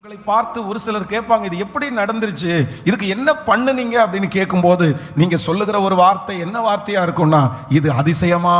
உங்களை பார்த்து ஒரு சிலர் கேட்பாங்க, இது எப்படி நடந்துருச்சு, இதுக்கு என்ன பண்ணுனீங்க அப்படின்னு கேட்கும்போது நீங்க சொல்லுகிற ஒரு வார்த்தை என்ன வார்த்தையா இருக்கும்னா, இது அதிசயமா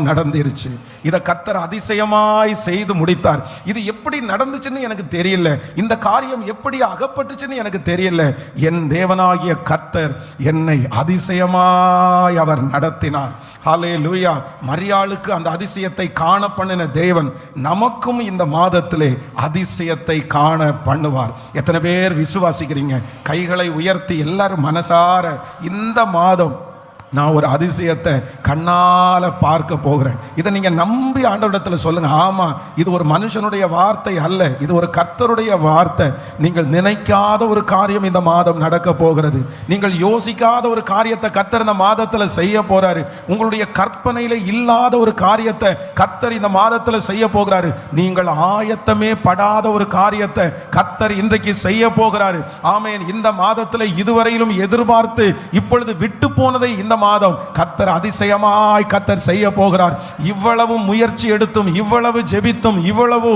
நடந்துருச்சு, இதை கர்த்தர் அதிசயமாய் செய்து முடித்தார், இது எப்படி நடந்துச்சுன்னு எனக்கு தெரியல, இந்த காரியம் எப்படி அகப்பட்டுச்சுன்னு எனக்கு தெரியல, என் தேவனாகிய கர்த்தர் என்னை அதிசயமாய் அவர் நடத்தினார். ஹல்லேலூயா. மரியாளுக்கு அந்த அதிசயத்தை காண பண்ணின தேவன் நமக்கும் இந்த மாதத்திலே அதிசயத்தை காண பண்ணுவார். எத்தனை பேர் விசுவாசிக்கிறீங்க? கைகளை உயர்த்தி எல்லாரும் மனசார இந்த மாதம் நான் ஒரு அதிசயத்தை கண்ணால பார்க்க போகிறேன், இதை நீங்க நம்பி ஆண்டவரிடத்தில் சொல்லுங்க. ஆமா, இது ஒரு மனுஷனுடைய வார்த்தை அல்ல, இது ஒரு கர்த்தருடைய வார்த்தை. நீங்கள் நினைக்காத ஒரு காரியம் இந்த மாதம் நடக்க போகிறது. நீங்கள் யோசிக்காத ஒரு காரியத்தை கர்த்தர் இந்த மாதத்தில் செய்ய போறாரு. உங்களுடைய கற்பனையில இல்லாத ஒரு காரியத்தை கர்த்தர் இந்த மாதத்தில் செய்ய போகிறாரு. நீங்கள் ஆயத்தமே படாத ஒரு காரியத்தை கர்த்தர் இன்றைக்கு செய்ய போகிறாரு. ஆமென். இந்த மாதத்தில் இதுவரையிலும் எதிர்பார்த்து இப்பொழுது விட்டு போனதை இந்த மாதம் கர்த்தர் அதிசயமாய் கர்த்தர் செய்ய போகிறார். இவ்வளவு முயற்சி எடுத்தும், இவ்வளவு ஜெபித்தும், இவ்வளவு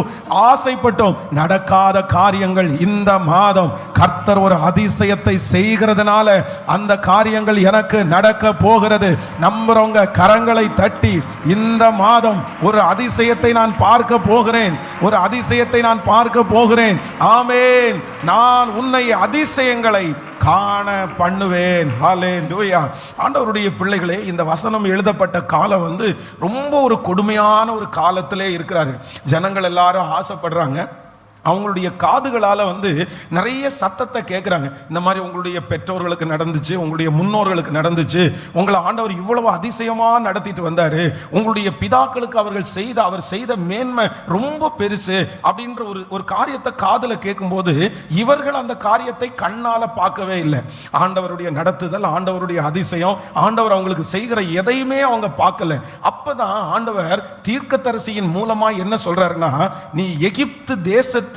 ஆசைப்பட்டும் நடக்காத காரியங்கள் இந்த மாதம் கர்த்தர் ஒரு அதிசயத்தை செய்கிறதுனால அந்த காரியங்கள் எனக்கு நடக்க போகிறது. நம்புறவங்க கரங்களை தட்டி, இந்த மாதம் ஒரு அதிசயத்தை நான் பார்க்க போகிறேன், ஒரு அதிசயத்தை நான் பார்க்க போகிறேன். ஆமென். நான் உன்னை அதிசயங்களை காண பண்ணுவேன். ஹல்லேலூயா. ஆண்டவருடைய பிள்ளைகளே, இந்த வசனம் எழுதப்பட்ட காலம் ரொம்ப ஒரு கொடுமையான ஒரு காலத்திலே இருக்கிறாரு. ஜனங்கள் எல்லாரும் ஆசைப்படுறாங்க, அவங்களுடைய காதுகளால் நிறைய சத்தத்தை கேட்குறாங்க. இந்த மாதிரி உங்களுடைய பெற்றோர்களுக்கு நடந்துச்சு, உங்களுடைய முன்னோர்களுக்கு நடந்துச்சு, உங்களை ஆண்டவர் இவ்வளவு அதிசயமாக நடத்திட்டு வந்தார், உங்களுடைய பிதாக்களுக்கு அவர் செய்த மேன்மை ரொம்ப பெருசு அப்படின்ற ஒரு காரியத்தை காதில் கேட்கும்போது இவர்கள் அந்த காரியத்தை கண்ணால் பார்க்கவே இல்லை. ஆண்டவருடைய நடத்துதல், ஆண்டவருடைய அதிசயம், ஆண்டவர் அவங்களுக்கு செய்கிற எதையுமே அவங்க பார்க்கல. அப்பதான் ஆண்டவர் தீர்க்கதரிசியின் மூலமாக என்ன சொல்றாருன்னா, நீ எகிப்து தேசத்திலிருந்து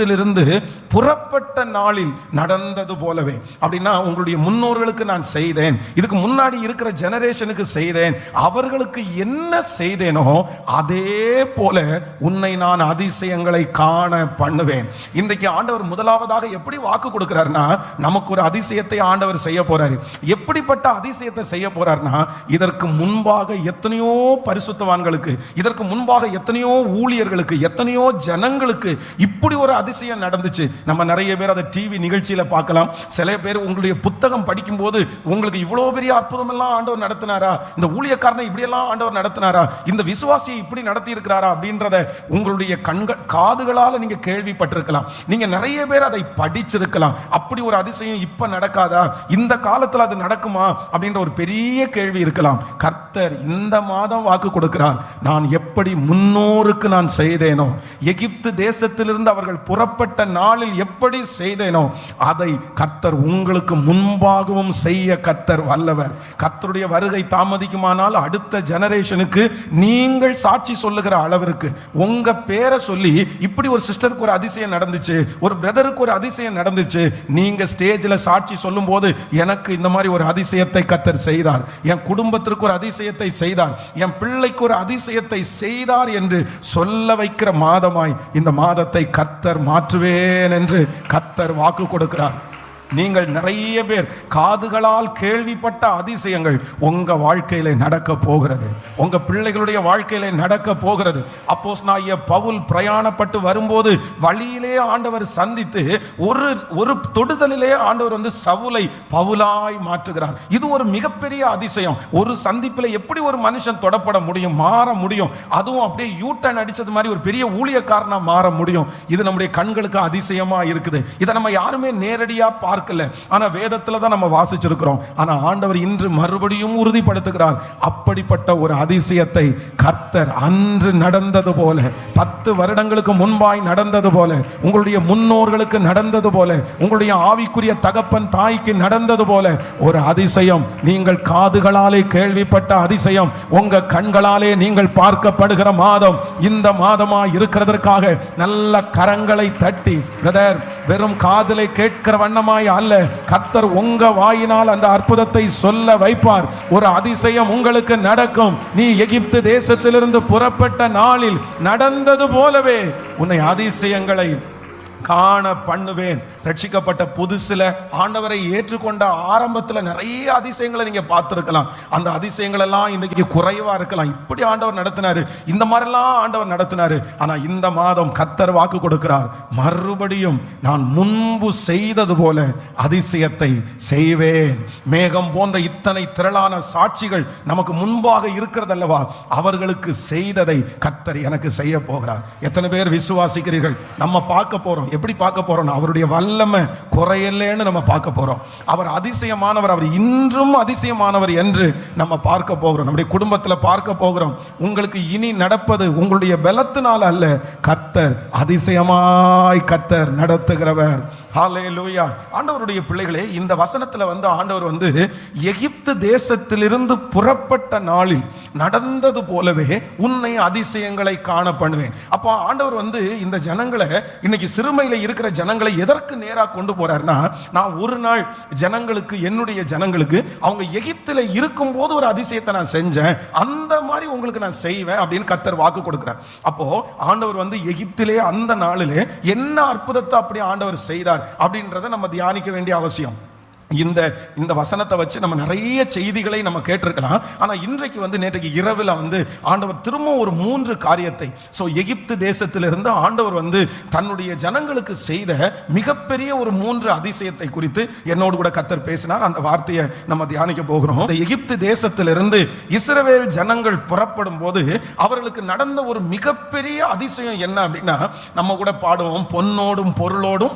புறப்பட்ட நாளில் நடந்தது போலவே, அப்படின்னா உங்களுடைய முன்னோர்களுக்கு நான் செய்தேன், இதுக்கு முன்னாடி இருக்கிற ஜெனரேஷனுக்கு செய்தேன், அவர்களுக்கு என்ன செய்தேனோ அதே போல உன்னை நான் அதிசயங்களை காண பண்ணுவேன். இன்றைக்கு ஆண்டவர் முதலாவதாக எப்படி வாக்கு கொடுக்கிறார்னா, நமக்கு ஒரு அதிசயத்தை ஆண்டவர் செய்ய போறாரு. எப்படிப்பட்ட அதிசயத்தை செய்ய போறார்னா, இதற்கு முன்பாக எத்தனையோ பரிசுத்தவான்களுக்கு, இதற்கு முன்பாக எத்தனையோ ஊழியர்களுக்கு, எத்தனையோ ஜனங்களுக்கு இப்படி ஒரு அதிசயம் நடந்துச்சு. நம்ம நிறைய பேர் அதை டிவி நிகழ்ச்சியில பார்க்கலாம். சில பேர் உங்களுடைய புத்தகம் படிக்கும் போது உங்களுக்கு இவ்வளவு பெரிய அற்புதம் எல்லாம் ஆண்டவர் நடத்தினாரா, இந்த ஊழியக்காரனை இப்படி எல்லாம் ஆண்டவர் நடத்தினாரா, இந்த விசுவாசியை இப்படி நடத்தி இருக்கிறாரா அப்படின்றத உங்களுடைய காதுகளால நீங்க கேள்விப்பட்டிருக்கலாம். நீங்க நிறைய பேர் அதை படிச்சிருக்கலாம். அப்படி ஒரு அதிசயம் இப்ப நடக்காதா, இந்த காலத்துல அது நடக்குமா அப்படின்ற ஒரு பெரிய கேள்வி இருக்கலாம். கர்த்தர் இந்த மாதம் வாக்கு கொடுக்கிறார், நான் எப்படி முன்னோருக்கு நான் செய்தேனோ, எகிப்து தேசத்திலிருந்து அவர்கள் புறப்பட்ட நாளில் எப்படி செய்தேனோ அதை கர்த்தர் உங்களுக்கு முன்பாகவும் செய்ய கர்த்தர் வல்லவர். கர்த்தருடைய வருகை தாமதிக்குமானால் அடுத்த ஜெனரேஷனுக்கு நீங்கள் சாட்சி சொல்லுகிற அளவிற்கு உங்க பேரை சொல்லி, இப்படி ஒரு சிஸ்டருக்கு ஒரு அதிசயம் நடந்துச்சு, ஒரு பிரதருக்கு ஒரு அதிசயம் நடந்துச்சு, நீங்க ஸ்டேஜில் சாட்சி சொல்லும் போது எனக்கு இந்த மாதிரி ஒரு அதிசயத்தை கர்த்தர் செய்தார், என் குடும்பத்திற்கு ஒரு அதிசயத்தை செய்தார், என் பிள்ளைக்கு ஒரு அதிசயத்தை செய்தார் என்று சொல்ல வைக்கிற மாதமாய் இந்த மாதத்தை கர்த்தர் மாற்றுவேன் என்று கர்த்தர் வாக்கு கொடுக்கிறார். நீங்கள் நிறைய பேர் காதுகளால் கேள்விப்பட்ட அதிசயங்கள் உங்க வாழ்க்கையில நடக்க போகிறது, உங்க பிள்ளைகளுடைய வாழ்க்கையில நடக்க போகிறது. அப்போஸ்தலனாகிய பவுல் பிரயாணப்பட்டு வரும்போது வழியிலே ஆண்டவர் சந்தித்து ஒரு தொடுதலிலே ஆண்டவர் சவுலை பவுலாய் மாற்றுகிறார். இது ஒரு மிகப்பெரிய அதிசயம். ஒரு சந்திப்பில் எப்படி ஒரு மனுஷன் தொடப்பட முடியும், மாற முடியும், அதுவும் அப்படியே யூட்டன் அடிச்சது மாதிரி ஒரு பெரிய ஊழியக்காரனா மாற முடியும். இது நம்முடைய கண்களுக்கு அதிசயமா இருக்குது. இதை நம்ம யாருமே நேரடியா பார்க்கல, ஆனா வேதத்துல தான் நம்ம வாசிச்சிருக்கிறோம். ஆனா ஆண்டவர் இன்று மறுபடியும் உறுதிப்படுத்துகிறார். அப்படிப்பட்ட ஒரு அதிசயத்தை கர்த்தர் அன்று நடந்தது போல, 10 வருடங்களுக்கு முன்பாய் நடந்தது போல, உங்களுடைய முன்னோர்களுக்கு நடந்தது போல, உங்களுடைய ஆவிக்குரிய தகப்பன் தாய்க்கு நடந்தது போல ஒரு அதிசயம், நீங்கள் காதுகளாலே கேள்விப்பட்ட அதிசயம் உங்க கண்களாலே நீங்கள் பார்க்கப்படுகிற மாதம் இந்த மாதமா இருக்கிறதற்காக நல்ல கரங்களை தட்டி, பிரதர், வெறும் காதலை கேட்கிற வண்ணமாய் அல்ல, கர்த்தர் உங்க வாயினால் அந்த அற்புதத்தை சொல்ல வைப்பார். ஒரு அதிசயம் உங்களுக்கு நடக்கும். நீ எகிப்து தேசத்திலிருந்து புறப்பட்ட நாளில் நடந்தது போலவே உன்னை அதிசயங்களை காண பண்ணுவேன். ரட்சிக்கப்பட்ட புதுசுல ஆண்டவரை ஏற்றுக்கொண்ட ஆரம்பத்துல நிறைய அதிசயங்களை நீங்க பார்த்திருக்கலாம். அந்த அதிசயங்கள் எல்லாம் இன்னைக்கு குறைவா இருக்கலாம். இப்படி ஆண்டவர் நடத்தினாரு, இந்த மாதிரிலாம் ஆண்டவர் நடத்தினாரு. ஆனா இந்த மாதம் கர்த்தர் வாக்கு கொடுக்கிறார், மறுபடியும் நான் முன்பு செய்தது போல அதிசயத்தை செய்வேன். மேகம் போன்ற இத்தனை திரளான சாட்சிகள் நமக்கு முன்பாக இருக்கிறது அல்லவா, அவர்களுக்கு செய்ததை கர்த்தர் எனக்கு செய்ய போகிறார். எத்தனை பேர் விசுவாசிக்கிறீர்கள்? நம்ம பார்க்க போறோம். எப்படி பார்க்க போறோம்? அவருடைய வல்லமை குறையலன்னு நம்ம பார்க்க போறோம். அவர் அதிசயமானவர், அவர் இன்றும் அதிசயமானவர் என்று நம்ம பார்க்க போகிறோம். நம்முடைய குடும்பத்தில் பார்க்க போகிறோம். உங்களுக்கு இனி நடப்பது உங்களுடைய பலத்தினால அல்ல, கர்த்தர் அதிசயமாய் கர்த்தர் நடத்துகிறவர். ஹல்லேலூயா. ஆண்டவருடைய பிள்ளைகளே, இந்த வசனத்துல ஆண்டவர் எகிப்து தேசத்திலிருந்து புறப்பட்ட நாளில் நடந்தது போலவே உன்னை அதிசயங்களை காண பண்ணுவேன். அப்போ ஆண்டவர் இந்த ஜனங்களை, இன்னைக்கு சிறுமையில இருக்கிற ஜனங்களை எதற்கு நேராக கொண்டு போறாருன்னா, நான் ஒரு நாள் ஜனங்களுக்கு, என்னுடைய ஜனங்களுக்கு அவங்க எகிப்தில் இருக்கும் போது ஒரு அதிசயத்தை நான் செஞ்சேன், அந்த மாதிரி உங்களுக்கு நான் செய்வேன் அப்படின்னு கர்த்தர் வாக்கு கொடுக்கிறார். அப்போ ஆண்டவர் எகிப்திலே அந்த நாளிலே என்ன அற்புதத்தை அப்படி ஆண்டவர் செய்தார் அப்படின்றத நம்ம தியானிக்க வேண்டிய அவசியம். இந்த வசனத்தை வச்சு நம்ம நிறைய செய்திகளை நம்ம கேட்டிருக்கலாம். ஆனா இன்றைக்கு நேற்றைக்கு இரவில் ஆண்டவர் திரும்ப ஒரு 3 காரியத்தை, எகிப்து தேசத்திலிருந்து ஆண்டவர் தன்னுடைய ஜனங்களுக்கு செய்த மிகப்பெரிய ஒரு 3 அதிசயத்தை குறித்து என்னோடு கூட கர்த்தர் பேசினார். அந்த வார்த்தையை நம்ம தியானிக்க போகிறோம். இந்த எகிப்து தேசத்திலிருந்து இஸ்ரவேல் ஜனங்கள் புறப்படும் போது அவர்களுக்கு நடந்த ஒரு மிகப்பெரிய அதிசயம் என்ன அப்படின்னா, நம்ம கூட பாடுவோம், பொன்னோடும் பொருளோடும்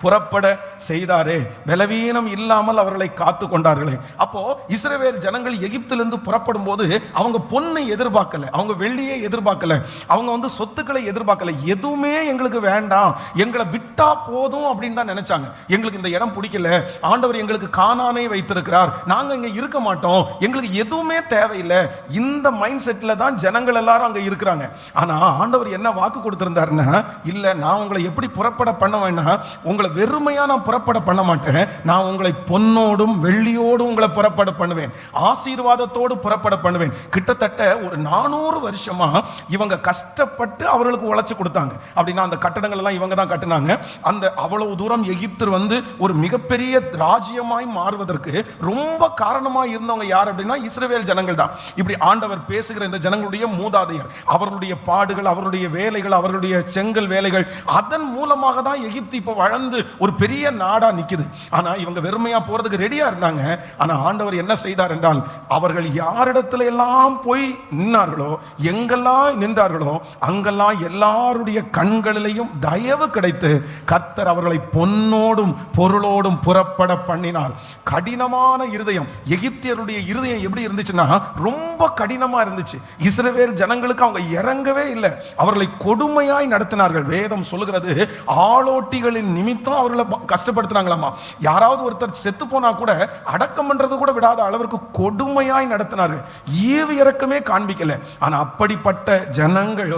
புறப்பட செய்தாரே, பலவீனம் இல்லாமல் அவர்களை காத்து கொண்டார்களே. அப்போ இஸ்ரவேல் ஜனங்கள் எகிப்திலிருந்து புறப்படும் போது அவங்க பொண்ணை எதிர்பார்க்கல, அவங்க வெள்ளியை எதிர்பார்க்கல, அவங்க சொத்துக்களை எதிர்பார்க்கல. எதுவுமே எங்களுக்கு வேண்டாம், எங்களை விட்டா போதும் அப்படின்னு தான் நினைச்சாங்க. எங்களுக்கு இந்த இடம் பிடிக்கல, ஆண்டவர் எங்களுக்கு கானானை வைத்திருக்கிறார், நாங்க இங்க இருக்க மாட்டோம், எங்களுக்கு எதுவுமே தேவையில்லை. இந்த மைண்ட் செட்ல தான் ஜனங்கள் எல்லாரும் அங்க இருக்கிறாங்க. ஆனா ஆண்டவர் என்ன வாக்கு கொடுத்திருந்தாருன்னா, இல்ல, நான் உங்களை எப்படி புறப்பட பண்ண வேணா, உங்களை வெறுமையா நான் புறப்பட பண்ண மாட்டேன், நான் உங்களை பொன்னோடும் வெள்ளியோடும் உங்களை புறப்பட பண்ணுவேன், ஆசீர்வாதத்தோடு புறப்பட பண்ணுவேன். கிட்டத்தட்ட ஒரு 400 வருஷமா இவங்க கஷ்டப்பட்டு அவர்களுக்கு உழைச்சு கொடுத்தாங்க. அப்படின்னா அந்த கட்டடங்கள் எல்லாம் இவங்க தான் கட்டினாங்க. அந்த அவ்வளவு தூரம் எகிப்து ஒரு மிகப்பெரிய ராஜ்யமாய் மாறுவதற்கு ரொம்ப காரணமாய் இருந்தவங்க யார் அப்படின்னா இஸ்ரவேல் ஜனங்கள் தான். இப்படி ஆண்டவர் பேசுகிற இந்த ஜனங்களுடைய மூதாதையர், அவர்களுடைய பாடுகள், அவர்களுடைய வேலைகள், அவர்களுடைய செங்கல் வேலைகள், அதன் மூலமாக தான் எகிப்து இப்ப வளர்ந்து ஒரு பெரிய நாடா நிக்குது. ஆனா இவங்க வெறுமையா போறதுக்கு ரெடியா இருந்தாங்க. ஆனா ஆண்டவர் என்ன செய்தார் என்றால், அவர்கள் யாரிடத்துல எல்லாம் போய் நின்றார்களோ, எங்கெல்லாம் நின்றார்களோ, அங்கெல்லாம் எல்லாருடைய கண்களிலேயும் தயவு கிடைத்து கர்த்தர் அவர்களை பொன்னோடும் பொருளோடும் புறப்பட பண்ணினார். கடினமான இருதயம், எகிப்தியருடைய இருதயம் எப்படி இருந்துச்சுன்னா ரொம்ப கடினமா இருந்துச்சு. இஸ்ரவேல் ஜனங்களுக்கு அவங்க இறங்கவே இல்லை, அவர்களை கொடுமையாய் நடத்தினார்கள். வேதம் சொல்லுகிறது, ஆளோட்டிகளின் நிமித்தம் அவர்களை கஷ்டப்படுத்துறாங்களாமா. யாராவது ஒருத்தர் செத்து போனா கூட அடக்கம் பண்றது கூட விடாத அளவிற்கு கொடுமையாய் நடத்தினார்கள். ஈவு இறக்கமே காண்பிக்கல. ஆனா அப்படிப்பட்ட ஜனங்கள்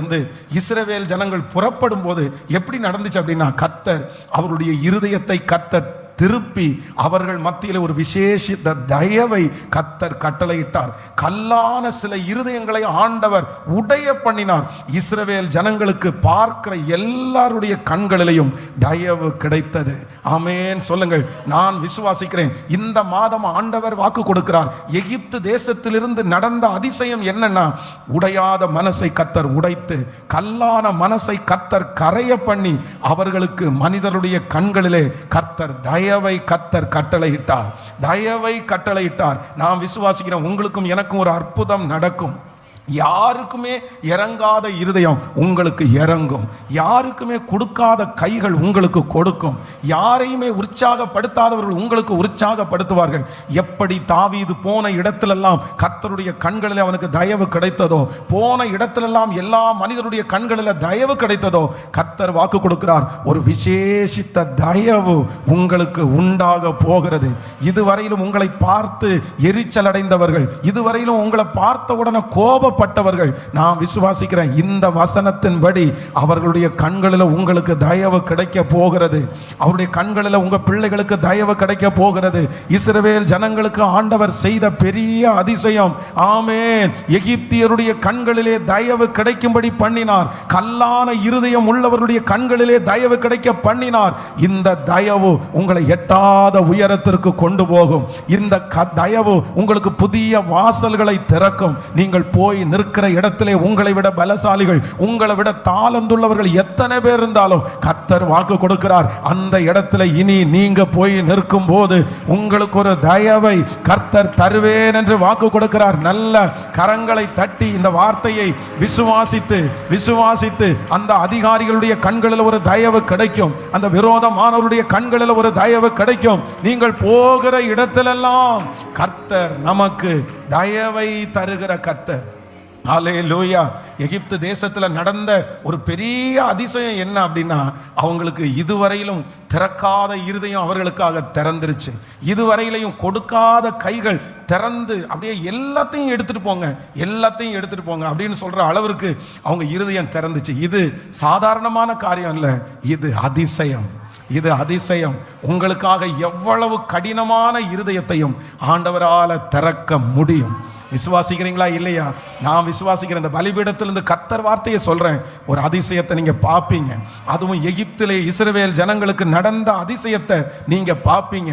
இஸ்ரவேல் ஜனங்கள் புறப்படும் போது எப்படி நடந்துச்சு அப்படின்னா, கர்த்தர் அவருடைய இருதயத்தை கர்த்தர் திருப்பி அவர்கள் மத்தியில் ஒரு விசேஷித்த தயவை கர்த்தர் கட்டளையிட்டார். கல்லான சில இருதயங்களை ஆண்டவர் உடைய பண்ணினார். இஸ்ரவேல் ஜனங்களுக்கு பார்க்கிற எல்லாருடைய கண்களிலையும் தயவு கிடைத்தது. ஆமென் சொல்லுங்கள். நான் விசுவாசிக்கிறேன், இந்த மாதம் ஆண்டவர் வாக்கு கொடுக்கிறார். எகிப்து தேசத்திலிருந்து நடந்த அதிசயம் என்னன்னா, உடையாத மனசை கர்த்தர் உடைத்து, கல்லான மனசை கர்த்தர் கரைய பண்ணி, அவர்களுக்கு மனிதருடைய கண்களிலே கர்த்தர் தயவை கர்த்தர் கட்டளையிட்டார். தயவை கட்டளையிட்டார். நான் விசுவாசிக்கிறேன், உங்களுக்கும் எனக்கும் ஒரு அற்புதம் நடக்கும். யாருக்குமே இறங்காத இருதயம் உங்களுக்கு இறங்கும். யாருக்குமே கொடுக்காத கைகள் உங்களுக்கு கொடுக்கும். யாரையுமே உற்சாகப்படுத்தாதவர்கள் உங்களுக்கு உற்சாகப்படுத்துவார்கள். எப்படி தாவீது போன இடத்திலெல்லாம் கர்த்தருடைய கண்களில் அவனுக்கு தயவு கிடைத்ததோ, போன இடத்திலெல்லாம் எல்லா மனிதருடைய கண்களில் தயவு கிடைத்ததோ, கர்த்தர் வாக்கு கொடுக்கிறார், ஒரு விசேஷித்த தயவு உங்களுக்கு உண்டாக போகிறது. இதுவரையிலும் உங்களை பார்த்து எரிச்சல் அடைந்தவர்கள், இதுவரையிலும் உங்களை பார்த்த உடனே கோப கோபப்பட்டவர்கள். நான் விசுவாசிக்கிறேன் இந்த வசனத்தின்படி அவர்களுடைய கண்களில் உங்களுக்கு தயவு கிடைக்க போகிறது. அவருடைய கண்களில் உங்க பிள்ளைகளுக்கு தயவு கிடைக்க போகிறது. இஸ்ரவேல் ஜனங்களுக்கு ஆண்டவர் செய்த பெரிய அதிசயம். ஆமென். எகிப்தியருடைய கண்களிலே தயவு கிடைக்கும்படி பண்ணினார். கல்லான இருதயம் உள்ளவருடைய கண்களிலே தயவு கிடைக்க பண்ணினார். இந்த தயவு உங்களை எட்டாத உயரத்திற்கு கொண்டு போகும். இந்த தயவு உங்களுக்கு புதிய வாசல்களை திறக்கும். நீங்கள் போய் நிற்கிற இடத்திலே உங்களை விட பலசாலிகள், உங்களை விட தாளந்துள்ளவர்கள் எத்தனை பேர் இருந்தாலும் கர்த்தர் வாக்கு கொடுக்கிறார். அந்த இடத்துல இனி நீங்க போய் நிற்கும் போது உங்களுக்கு ஒரு தயவை கர்த்தர் தருவேன் என்று வாக்கு கொடுக்கிறார். நல்ல கரங்களை தட்டி இந்த வார்த்தையை விசுவாசித்து விசுவாசித்து அந்த அதிகாரிகளுடைய கண்களில் ஒரு தயவு கிடைக்கும். அந்த விரோதமானவருடைய கண்களில் ஒரு தயவு கிடைக்கும். நீங்கள் போகிற இடத்திலெல்லாம் கர்த்தர் நமக்கு தயவை தருகிற கர்த்தர். ஹல்லேலூயா. எகிப்து தேசத்தில் நடந்த ஒரு பெரிய அதிசயம் என்ன அப்படின்னா, அவங்களுக்கு இதுவரையிலும் திறக்காத இருதயம் அவர்களுக்காக திறந்துருச்சு. இதுவரையிலையும் கொடுக்காத கைகள் திறந்து அப்படியே எல்லாத்தையும் எடுத்துட்டு போங்க, எல்லாத்தையும் எடுத்துட்டு போங்க அப்படின்னு சொல்ற அளவிற்கு அவங்க இருதயம் திறந்துச்சு. இது சாதாரணமான காரியம் இல்லை, இது அதிசயம். இது அதிசயம். உங்களுக்காக எவ்வளவு கடினமான இருதயத்தையும் ஆண்டவரால் திறக்க முடியும். விசுவாசிக்கிறீங்களா இல்லையா? நான் விசுவாசிக்கிறேன். இந்த பலிபீடத்திலிருந்து கர்த்தர் வார்த்தையை சொல்றேன். ஒரு அதிசயத்தை நீங்க பார்ப்பீங்க. அதுவும் எகிப்திலே இஸ்ரவேல் ஜனங்களுக்கு நடந்த அதிசயத்தை நீங்க பார்ப்பீங்க.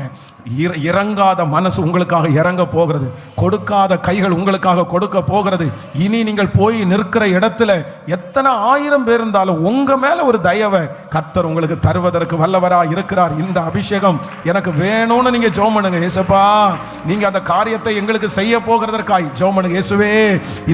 இறங்காத மனசு உங்களுக்காக இறங்க போகிறது. கொடுக்காத கைகள் உங்களுக்காக கொடுக்க போகிறது. இனி நீங்கள் போய் நிற்கிற இடத்துல எத்தனை ஆயிரம் பேர் இருந்தாலும் உங்க மேல ஒரு தயவை கர்த்தர் உங்களுக்கு தருவதற்கு வல்லவரா இருக்கிறார். இந்த அபிஷேகம் எனக்கு வேணும்னு நீங்க ஜெபம் பண்ணுங்க. இயேசுப்பா, நீங்க அந்த காரியத்தை எங்களுக்கு செய்ய போகிறதற்காய் ஜெபம் பண்ணுங்க. இயேசுவே,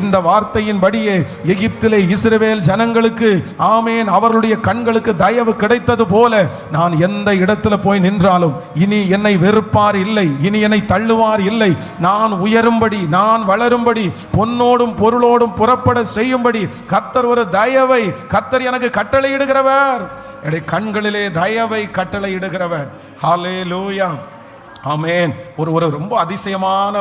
இந்த வார்த்தையின் படியே எகிப்திலே இஸ்ரவேல் ஜனங்களுக்கு ஆமென் அவர்களுடைய கண்களுக்கு தயவு கிடைத்தது போல நான் எந்த இடத்துல போய் நின்றாலும் இனி என்னை வெறுப்பார் இல்லை, இனி என்னை தள்ளுவார் இல்லை. நான் உயரும்படி, நான் வளரும்படி, பொன்னோடும் பொருளோடும் புறப்பட செய்யும்படி கர்த்தர் ஒரு தயவை கர்த்தர் எனக்கு கட்டளையிடுகிறவர். என்னுடைய கண்களிலே தயவை கட்டளையிடுகிறவர். ஹல்லேலூயா. ஆமென். ஒரு ரொம்ப அதிசயமான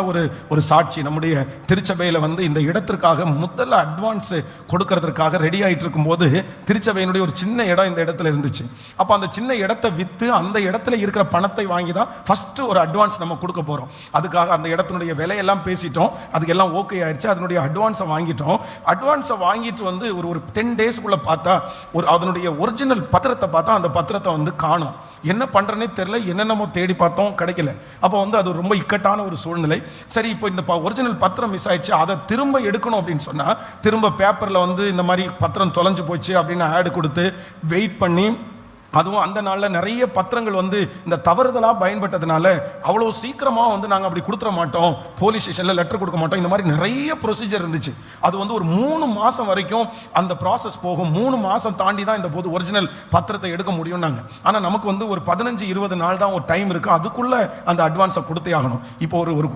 ஒரு சாட்சி. நம்முடைய திருச்சபையில் இந்த இடத்திற்காக முதல்ல அட்வான்ஸ் கொடுக்கறதுக்காக ரெடி ஆகிட்டு இருக்கும்போது திருச்சபையினுடைய ஒரு சின்ன இடம் இந்த இடத்துல இருந்துச்சு. அப்போ அந்த சின்ன இடத்தை விற்று அந்த இடத்துல இருக்கிற பணத்தை வாங்கி தான் ஃபர்ஸ்ட் ஒரு அட்வான்ஸ் நம்ம கொடுக்க போகிறோம். அதுக்காக அந்த இடத்தினுடைய விலையெல்லாம் பேசிட்டோம். அதுக்கு எல்லாம் ஓகே ஆயிடுச்சு. அதனுடைய அட்வான்ஸை வாங்கிட்டோம். அட்வான்ஸை வாங்கிட்டு ஒரு 10 டேஸ்க்குள்ளே பார்த்தா அதனுடைய ஒரிஜினல் பத்திரத்தை பார்த்தா அந்த பத்திரத்தை காணும். என்ன பண்ணுறேன்னே தெரியல. என்னென்னமோ தேடி பார்த்தோம், கிடைக்கல. அப்போ அது ரொம்ப இக்கட்டான ஒரு சூழ்நிலை. சரி, இப்போ இந்த ஒரிஜினல் பத்திரம் மிஸ் ஆயிடுச்சு, அதை திரும்ப எடுக்கணும் அப்படின்னு சொன்னா திரும்ப பேப்பர்ல இந்த மாதிரி பத்திரம் தொலைஞ்சு போச்சு அப்படின்னு ஆடு கொடுத்து வெயிட் பண்ணி, அதுவும் அந்த நாளில் நிறைய பத்திரங்கள் இந்த தவறுதலாக பயன்பட்டதுனால அவ்வளோ சீக்கிரமாக நாங்கள் அப்படி கொடுத்துட மாட்டோம், போலீஸ் ஸ்டேஷனில் லெட்டர் கொடுக்க மாட்டோம், இந்த மாதிரி நிறைய ப்ரொசீஜர் இருந்துச்சு. அது ஒரு 3 மாதம் வரைக்கும் அந்த ப்ராசஸ் போகும். 3 மாதம் தாண்டி தான் இந்த போது ஒரிஜினல் பத்திரத்தை எடுக்க முடியும்னாங்க. ஆனால் நமக்கு ஒரு 15-20 நாள் தான் ஒரு டைம் இருக்குது. அதுக்குள்ளே அந்த அட்வான்ஸை கொடுத்தே ஆகணும். இப்போ ஒரு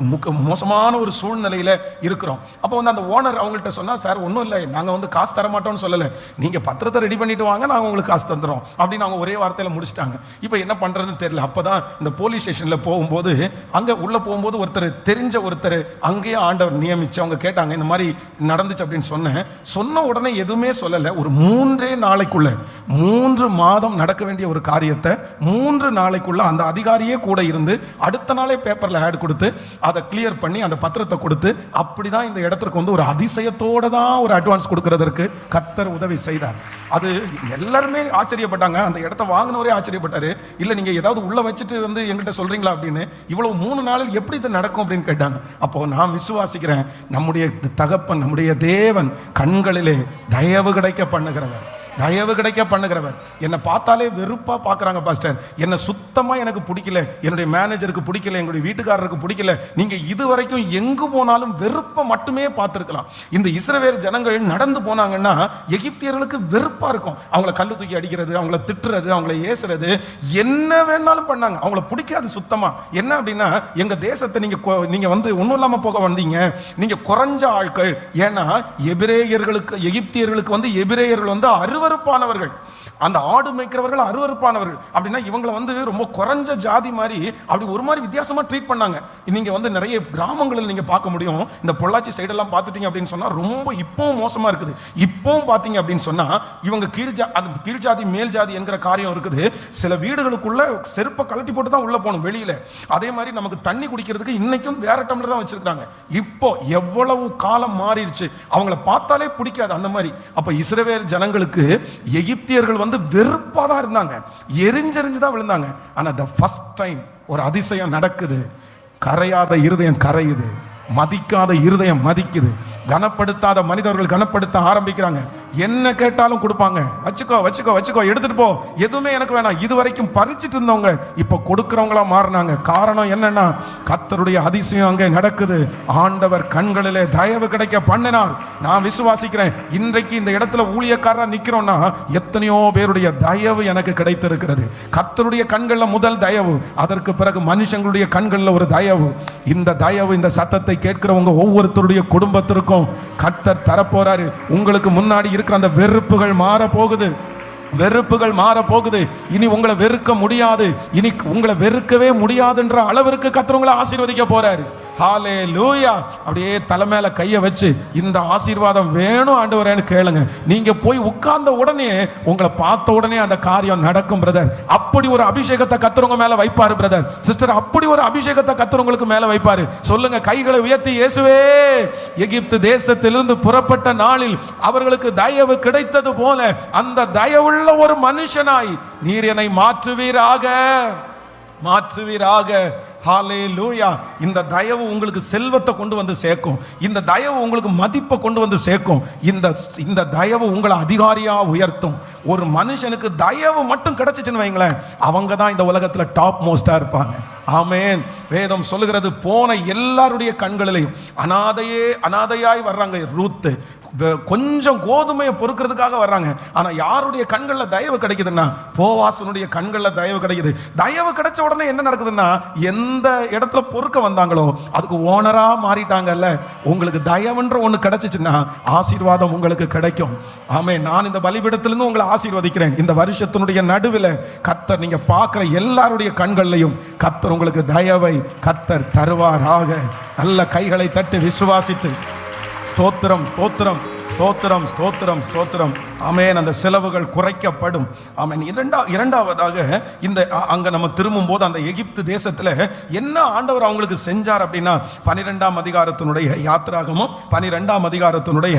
மோசமான ஒரு சூழ்நிலையில் இருக்கிறோம். அப்போ அந்த ஓனர் அவங்கள்ட்ட சொன்னால், சார் ஒன்றும் இல்லை, நாங்கள் காசு தர மாட்டோம்னு சொல்லலை, நீங்கள் பத்திரத்தை ரெடி பண்ணிட்டு வாங்க, நாங்கள் உங்களுக்கு காசு தந்துடுறோம் அப்படின்னு அவங்க ஒரே வார்த்தையில முடிச்சிட்டாங்க. இப்போ என்ன பண்றதுன்னு தெரியல. அப்பதான் இந்த போலீஸ் ஸ்டேஷன்ல போகும்போது அங்க உள்ள போகும்போது தெரிஞ்ச ஒருத்தர் அங்கேயே ஆண்டவர் நியமிச்சு அவங்க கேட்டாங்க, இந்த மாதிரி நடந்துச்சு அப்படின்னு சொன்ன உடனே எதுவுமே சொல்லல. ஒரு 3 நாளைக்குள்ள 3 மாதம் நடக்க வேண்டிய ஒரு காரியத்தை 3 நாளைக்குள்ள அந்த அதிகாரியே கூட இருந்து அடுத்த நாளே பேப்பர்ல ஆட் கொடுத்து அதை கிளியர் பண்ணி அந்த பத்திரத்தை கொடுத்து அப்படிதான் இந்த இடத்துக்கு ஒரு அதிசயத்தோட தான் ஒரு அட்வான்ஸ் கொடுக்கறதற்கு கர்த்தர் உதவி செய்தார். அது எல்லாருமே ஆச்சரியப்பட்டாங்க. அந்த இடத்த வாங்கினவரே ஆச்சரியப்பட்டாரு. இல்ல நீங்க ஏதாவது உள்ள வச்சுட்டு எங்கிட்ட சொல்றீங்களா அப்படின்னு. இவ்வளவு 3 நாளில் எப்படி இது நடக்கும் அப்படின்னு கேட்டாங்க. அப்போ நான் விசுவாசிக்கிறேன், நம்முடைய தகப்பன், நம்முடைய தேவன் கண்களிலே தயவு கிடைக்க பண்ணுகிறவர், தயவு கிடைக்க பண்ணுகிறவர். என்னை பார்த்தாலே வெறுப்பா பார்க்குறாங்க பாஸ்டர், என்னை சுத்தமாக எனக்கு பிடிக்கல, என்னுடைய மேனேஜருக்கு பிடிக்கல, எங்களுடைய வீட்டுக்காரருக்கு பிடிக்கல. நீங்கள் இதுவரைக்கும் எங்கு போனாலும் வெறுப்பை மட்டுமே பார்த்துருக்கலாம். இந்த இஸ்ரவேல் ஜனங்கள் நடந்து போனாங்கன்னா எகிப்தியர்களுக்கு வெறுப்பாக இருக்கும். அவங்கள கல்லு தூக்கி அடிக்கிறது, அவங்கள திட்டுறது, அவங்கள ஏசுறது, என்ன வேணாலும் பண்ணாங்க. அவங்கள பிடிக்காது சுத்தமாக. என்ன அப்படின்னா, எங்கள் தேசத்தை நீங்கள் ஒன்றும் இல்லாமல் போக வந்தீங்க, நீங்கள் குறைஞ்ச ஆட்கள். ஏன்னா எபிரேயர்களுக்கு, எகிப்தியர்களுக்கு எபிரேயர்கள் 60 அருவருப்பானவர்கள். அந்த ஆடு மேய்க்கிறவர்கள் அருவருப்பானவர்கள். அப்படின்னா இவங்களை வந்து ரொம்ப குறைஞ்ச ஜாதி மாதிரி அப்படி ஒரு மாதிரி வித்தியாசமா ட்ரீட் பண்ணாங்க. நீங்க வந்து நிறைய கிராமங்களில் நீங்க பார்க்க முடியும். இந்த பொள்ளாச்சி சைடெல்லாம் பார்த்துட்டீங்க அப்படின்னு சொன்னா ரொம்ப இப்பவும் மோசமா இருக்குது. இப்பவும் பார்த்தீங்க அப்படின்னு சொன்னா இவங்க கீழ் ஜாதி மேல் ஜாதி என்கிற காரியம் இருக்குது. சில வீடுகளுக்குள்ள செருப்பை கழட்டி போட்டு தான் உள்ள போகணும் வெளியில. அதே மாதிரி நமக்கு தண்ணி குடிக்கிறதுக்கு இன்னைக்கும் வேற டம்ளர் தான் வச்சிருக்காங்க. இப்போ எவ்வளவு காலம் மாறிடுச்சு, அவங்கள பார்த்தாலே பிடிக்காது அந்த மாதிரி. அப்ப இஸ்ரவேல் ஜனங்களுக்கு எகிப்தியர்கள் வந்து வெறுப்பா தான் இருந்தாங்க, எரிஞ்செறிஞ்சு தான் விழுந்தாங்க. ஆனா the first time ஒரு அதிசயம் நடக்குது. கரையாத இருதயம் கரையுது, மதிக்காத இருதயம் மதிக்குது, கனப்படுத்தாத மனிதர்கள் கனப்படுத்த ஆரம்பிக்கிறாங்க. என்ன கேட்டாலும் கொடுப்பாங்க. வச்சுக்கோ வச்சுக்கோ வச்சுக்கோ, எடுத்துட்டு போ, எதுவுமே எனக்கு வேணாம். இது வரைக்கும் பறிச்சுட்டு இருந்தவங்க இப்ப கொடுக்கிறவங்களா மாறினாங்க. காரணம் என்னன்னா கர்த்தருடைய அதிசயம் அங்கே நடக்குது. ஆண்டவர் கண்களிலே தயவு கிடைக்க பண்ணினார். நான் விசுவாசிக்கிறேன், இன்றைக்கு இந்த இடத்துல ஊழியக்காரரா நிக்கிறோம்னா எத்தனையோ பேருடைய தயவு எனக்கு கிடைத்திருக்கிறது. கர்த்தருடைய கண்கள்ல முதல் தயவு, அதற்கு பிறகு மனுஷங்களுடைய கண்கள்ல ஒரு தயவு. இந்த தயவு, இந்த சத்தத்தை கேட்கிறவங்க ஒவ்வொருத்தருடைய குடும்பத்திற்கும் கர்த்தர் தரப்போறாரு. உங்களுக்கு முன்னாடி இருக்கிற அந்த வெறுப்புகள் மாற போகுது, வெறுப்புகள் மாற போகுது. இனி உங்களை வெறுக்க முடியாது, இனி உங்களை வெறுக்கவே முடியாதுன்ற அளவிற்கு கர்த்தர் உங்களை ஆசீர்வதிக்க போறாரு. ஹல்லேலூயா. அப்படியே தலைமையில கையை வச்சு இந்த ஆசீர்வாதம் வேணும் ஆண்டவரேன்னு கேளுங்க. நீங்க போய் உட்கார்ந்த உடனே உங்களை பார்த்த உடனே அந்த காரியம் நடக்கும் பிரதர். அப்படி ஒரு அபிஷேகத்தை கர்த்தர் உங்க மேல வைப்பாரு பிரதர், சிஸ்டர். அப்படி ஒரு அபிஷேகத்தை கர்த்தர் உங்களுக்கு மேல வைப்பாரு. சொல்லுங்க, கைகளை உயர்த்தி, இயேசுவே, எகிப்து தேசத்திலிருந்து புறப்பட்ட நாளில் அவர்களுக்கு தயவு கிடைத்தது போல அந்த தயவுள்ள ஒரு மனுஷனாய் நீர் என்னை மாற்றுவீராக, மாற்றுவீராக. ஹல்லேலூயா. இந்த தயவு உங்களுக்கு செல்வத்தை கொண்டு வந்து சேர்க்கும். இந்த தயவு உங்களுக்கு மதிப்பை கொண்டு வந்து சேர்க்கும். இந்த தயவு உங்களை அதிகாரியா உயர்த்தும். ஒரு மனுஷனுக்கு தயவு மட்டும் கிடைச்சிச்சுன்னு வைங்களேன், அவங்க தான் இந்த உலகத்துல டாப் மோஸ்டா இருப்பாங்க. ஆமென். வேதம் சொல்லுகிறது, போன எல்லாருடைய கண்களிலையும் அனாதையாய் வர்றாங்க. ரூத்து கொஞ்சம் கோதுமையை பொறுக்கிறதுக்காக வர்றாங்க. ஆனா யாருடைய கண்கள்ல தயவு கிடைக்குதுன்னா போவாசனுடைய கண்கள்ல தயவு கிடைக்குது. தயவு கிடைச்ச உடனே என்ன நடக்குதுன்னா எந்த இடத்துல பொறுக்க வந்தாங்களோ அதுக்கு ஓனரா மாறிட்டாங்கல்ல. உங்களுக்கு தயவுன்ற ஒண்ணு கிடைச்சிச்சுன்னா ஆசீர்வாதம் உங்களுக்கு கிடைக்கும். ஆமென். நான் இந்த பலிபீடத்திலிருந்து உங்களை ஆசீர்வதிக்கிறேன். இந்த வருஷத்தினுடைய நடுவில் கர்த்தர் நீங்க பார்க்கிற எல்லாருடைய கண்கள்லையும் கர்த்தர் உங்களுக்கு தயவை கர்த்தர் தருவாராக. நல்ல கைகளை தட்டி விசுவாசித்து ஸ்தோத்திரம் ஸ்தோத்திரம் ஸ்தோத்திரம் ஸ்தோத்திரம் ஸ்தோத்திரம். ஆமென். அந்த செலவுகள் குறைக்கப்படும். ஆமென். இரண்டாவதாக இந்த அங்க நம்ம திரும்பும் போது அந்த எகிப்து தேசத்துல என்ன ஆண்டவர் அவங்களுக்கு செஞ்சார் அப்படின்னா 12ஆம் அதிகாரத்தினுடைய யாத்திராகமும் 12ஆம் அதிகாரத்தினுடைய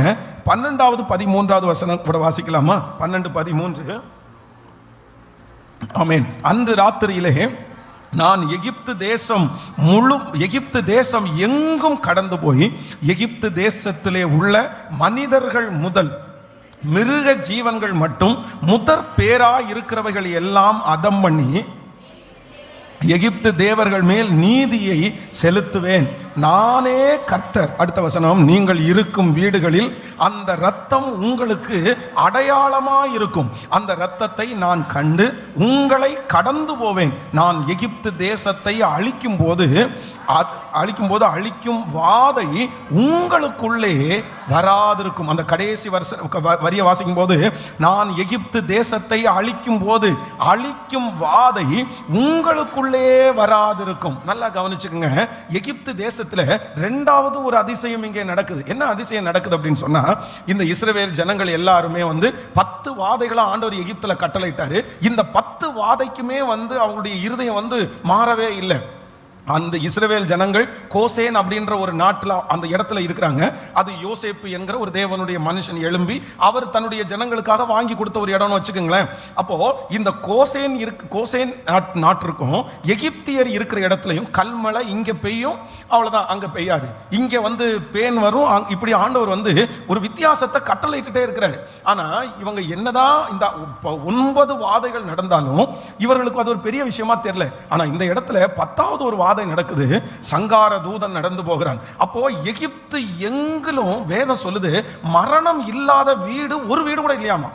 12வது 13வது வசனம் கூட வாசிக்கலாமா? 12:13. ஆமென். அன்று ராத்திரியிலே நான் எகிப்து தேசம் எங்கும் கடந்து போய் எகிப்து தேசத்திலே உள்ள மனிதர்கள் முதல் மிருக ஜீவன்கள் மட்டும் முதற் பேரா இருக்கிறவைகள் எல்லாம் அதம் பண்ணி எகிப்து தேவர்கள் மேல் நீதியை செலுத்துவேன். நானே கர்த்தர். அடுத்த வசனம், நீங்கள் இருக்கும் வீடுகளில் அந்த இரத்தம் உங்களுக்கு அடையாளமாய் இருக்கும். அந்த இரத்தத்தை நான் கண்டு உங்களை கடந்து போவேன். நான் எகிப்து தேசத்தை அழிக்கும் போது அழிக்கும் வாதை உங்களுக்குள்ளே வராதிருக்கும். அந்த கடைசி வரிய வாசிக்கும் போது, நான் எகிப்து தேசத்தை அழிக்கும் போது அழிக்கும் வாதை உங்களுக்குள்ளே வராதிருக்கும். நல்லா கவனிச்சுக்கோங்க. எகிப்து தேசத்துல இரண்டாவது ஒரு அதிசயம் இங்கே நடக்குது. என்ன அதிசயம் நடக்குது அப்படின்னு சொன்னா, இந்த இஸ்ரவேல் ஜனங்கள் எல்லாருமே வந்து 10 வாதைகளை ஆண்டவர் எகிப்துல கட்டளையிட்டாரு. இந்த 10 வாதைக்குமே வந்து அவங்களுடைய இருதயம் வந்து மாறவே இல்லை. அந்த இஸ்ரவேல் ஜனங்கள் கோசேன் அப்படின்ற ஒரு நாட்டில் அந்த இடத்துல இருக்கிறாங்க. அது யோசேப்பு என்கிற ஒரு தேவனுடைய மனுஷன் எழும்பி அவர் தன்னுடைய ஜனங்களுக்காக வாங்கி கொடுத்த ஒரு இடம்னு வச்சுக்கோங்களேன். அப்போ இந்த கோசேன் நாட்டிற்கும் எகிப்தியர் இருக்கிற இடத்துலையும் கல்மழை இங்க பெய்யும், அவ்வளவுதான், அங்க பெய்யாது. இங்க வந்து பேன் வரும். இப்படி ஆண்டவர் வந்து ஒரு வித்தியாசத்தை கட்டளையிட்டுட்டே இருக்கிறாரு. ஆனா இவங்க என்னதான் இந்த 9 வாதைகள் நடந்தாலும் இவர்களுக்கு அது ஒரு பெரிய விஷயமா தெரியல. ஆனா இந்த இடத்துல 10வது ஒரு வாதை பாதை நடக்குது, சங்கார தூதன் நடந்து போகிறான். அப்போ எகிப்து எங்கிலும் வேதம் சொல்லுது, மரணம் இல்லாத வீடு ஒரு வீடு கூட இல்லையாமா.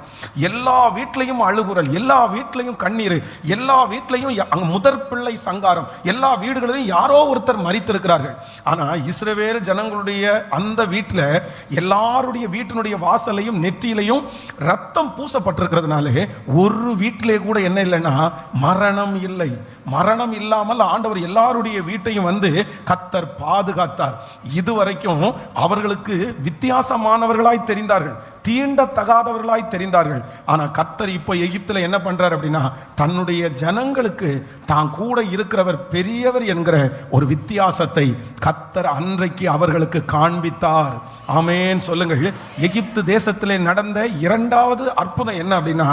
எல்லா வீட்லையும் அழுகுறல், எல்லா வீட்லையும் கண்ணீர், எல்லா வீட்லையும் அங்க முதற் பிள்ளை சங்காரம், எல்லா வீடுகளிலும் யாரோ ஒருத்தர் மரித்திருக்கிறார்கள். ஆனா இஸ்ரவேல் ஜனங்களுடைய அந்த வீட்டில் எல்லாருடைய வீட்டினுடைய வாசலையும் நெற்றியிலையும் ரத்தம் பூசப்பட்டிருக்கிறதுனாலே ஒரு வீட்டிலே கூட என்ன இல்லைன்னா மரணம் இல்லை. மரணம் இல்லாமல் ஆண்டவர் எல்லாருடைய வீட்டையும் வந்து கர்த்தர் பாதுகாத்தார். இதுவரைக்கும் அவர்களுக்கு வித்தியாசமானவர்களாய் தெரிந்தார்கள், தீண்டத்தகாதவர்களாய் தெரிந்தார்கள். ஆனா கர்த்தர் இப்போ எகிப்தில் என்ன பண்றார் அப்படின்னா, தன்னுடைய ஜனங்களுக்கு தான் கூட இருக்கிறவர் பெரியவர் என்கிற ஒரு வித்தியாசத்தை கர்த்தர் அன்றைக்கு அவர்களுக்கு காண்பித்தார். ஆமென் சொல்லுங்கள். எகிப்து தேசத்திலே நடந்த இரண்டாவது அற்புதம் என்ன அப்படின்னா,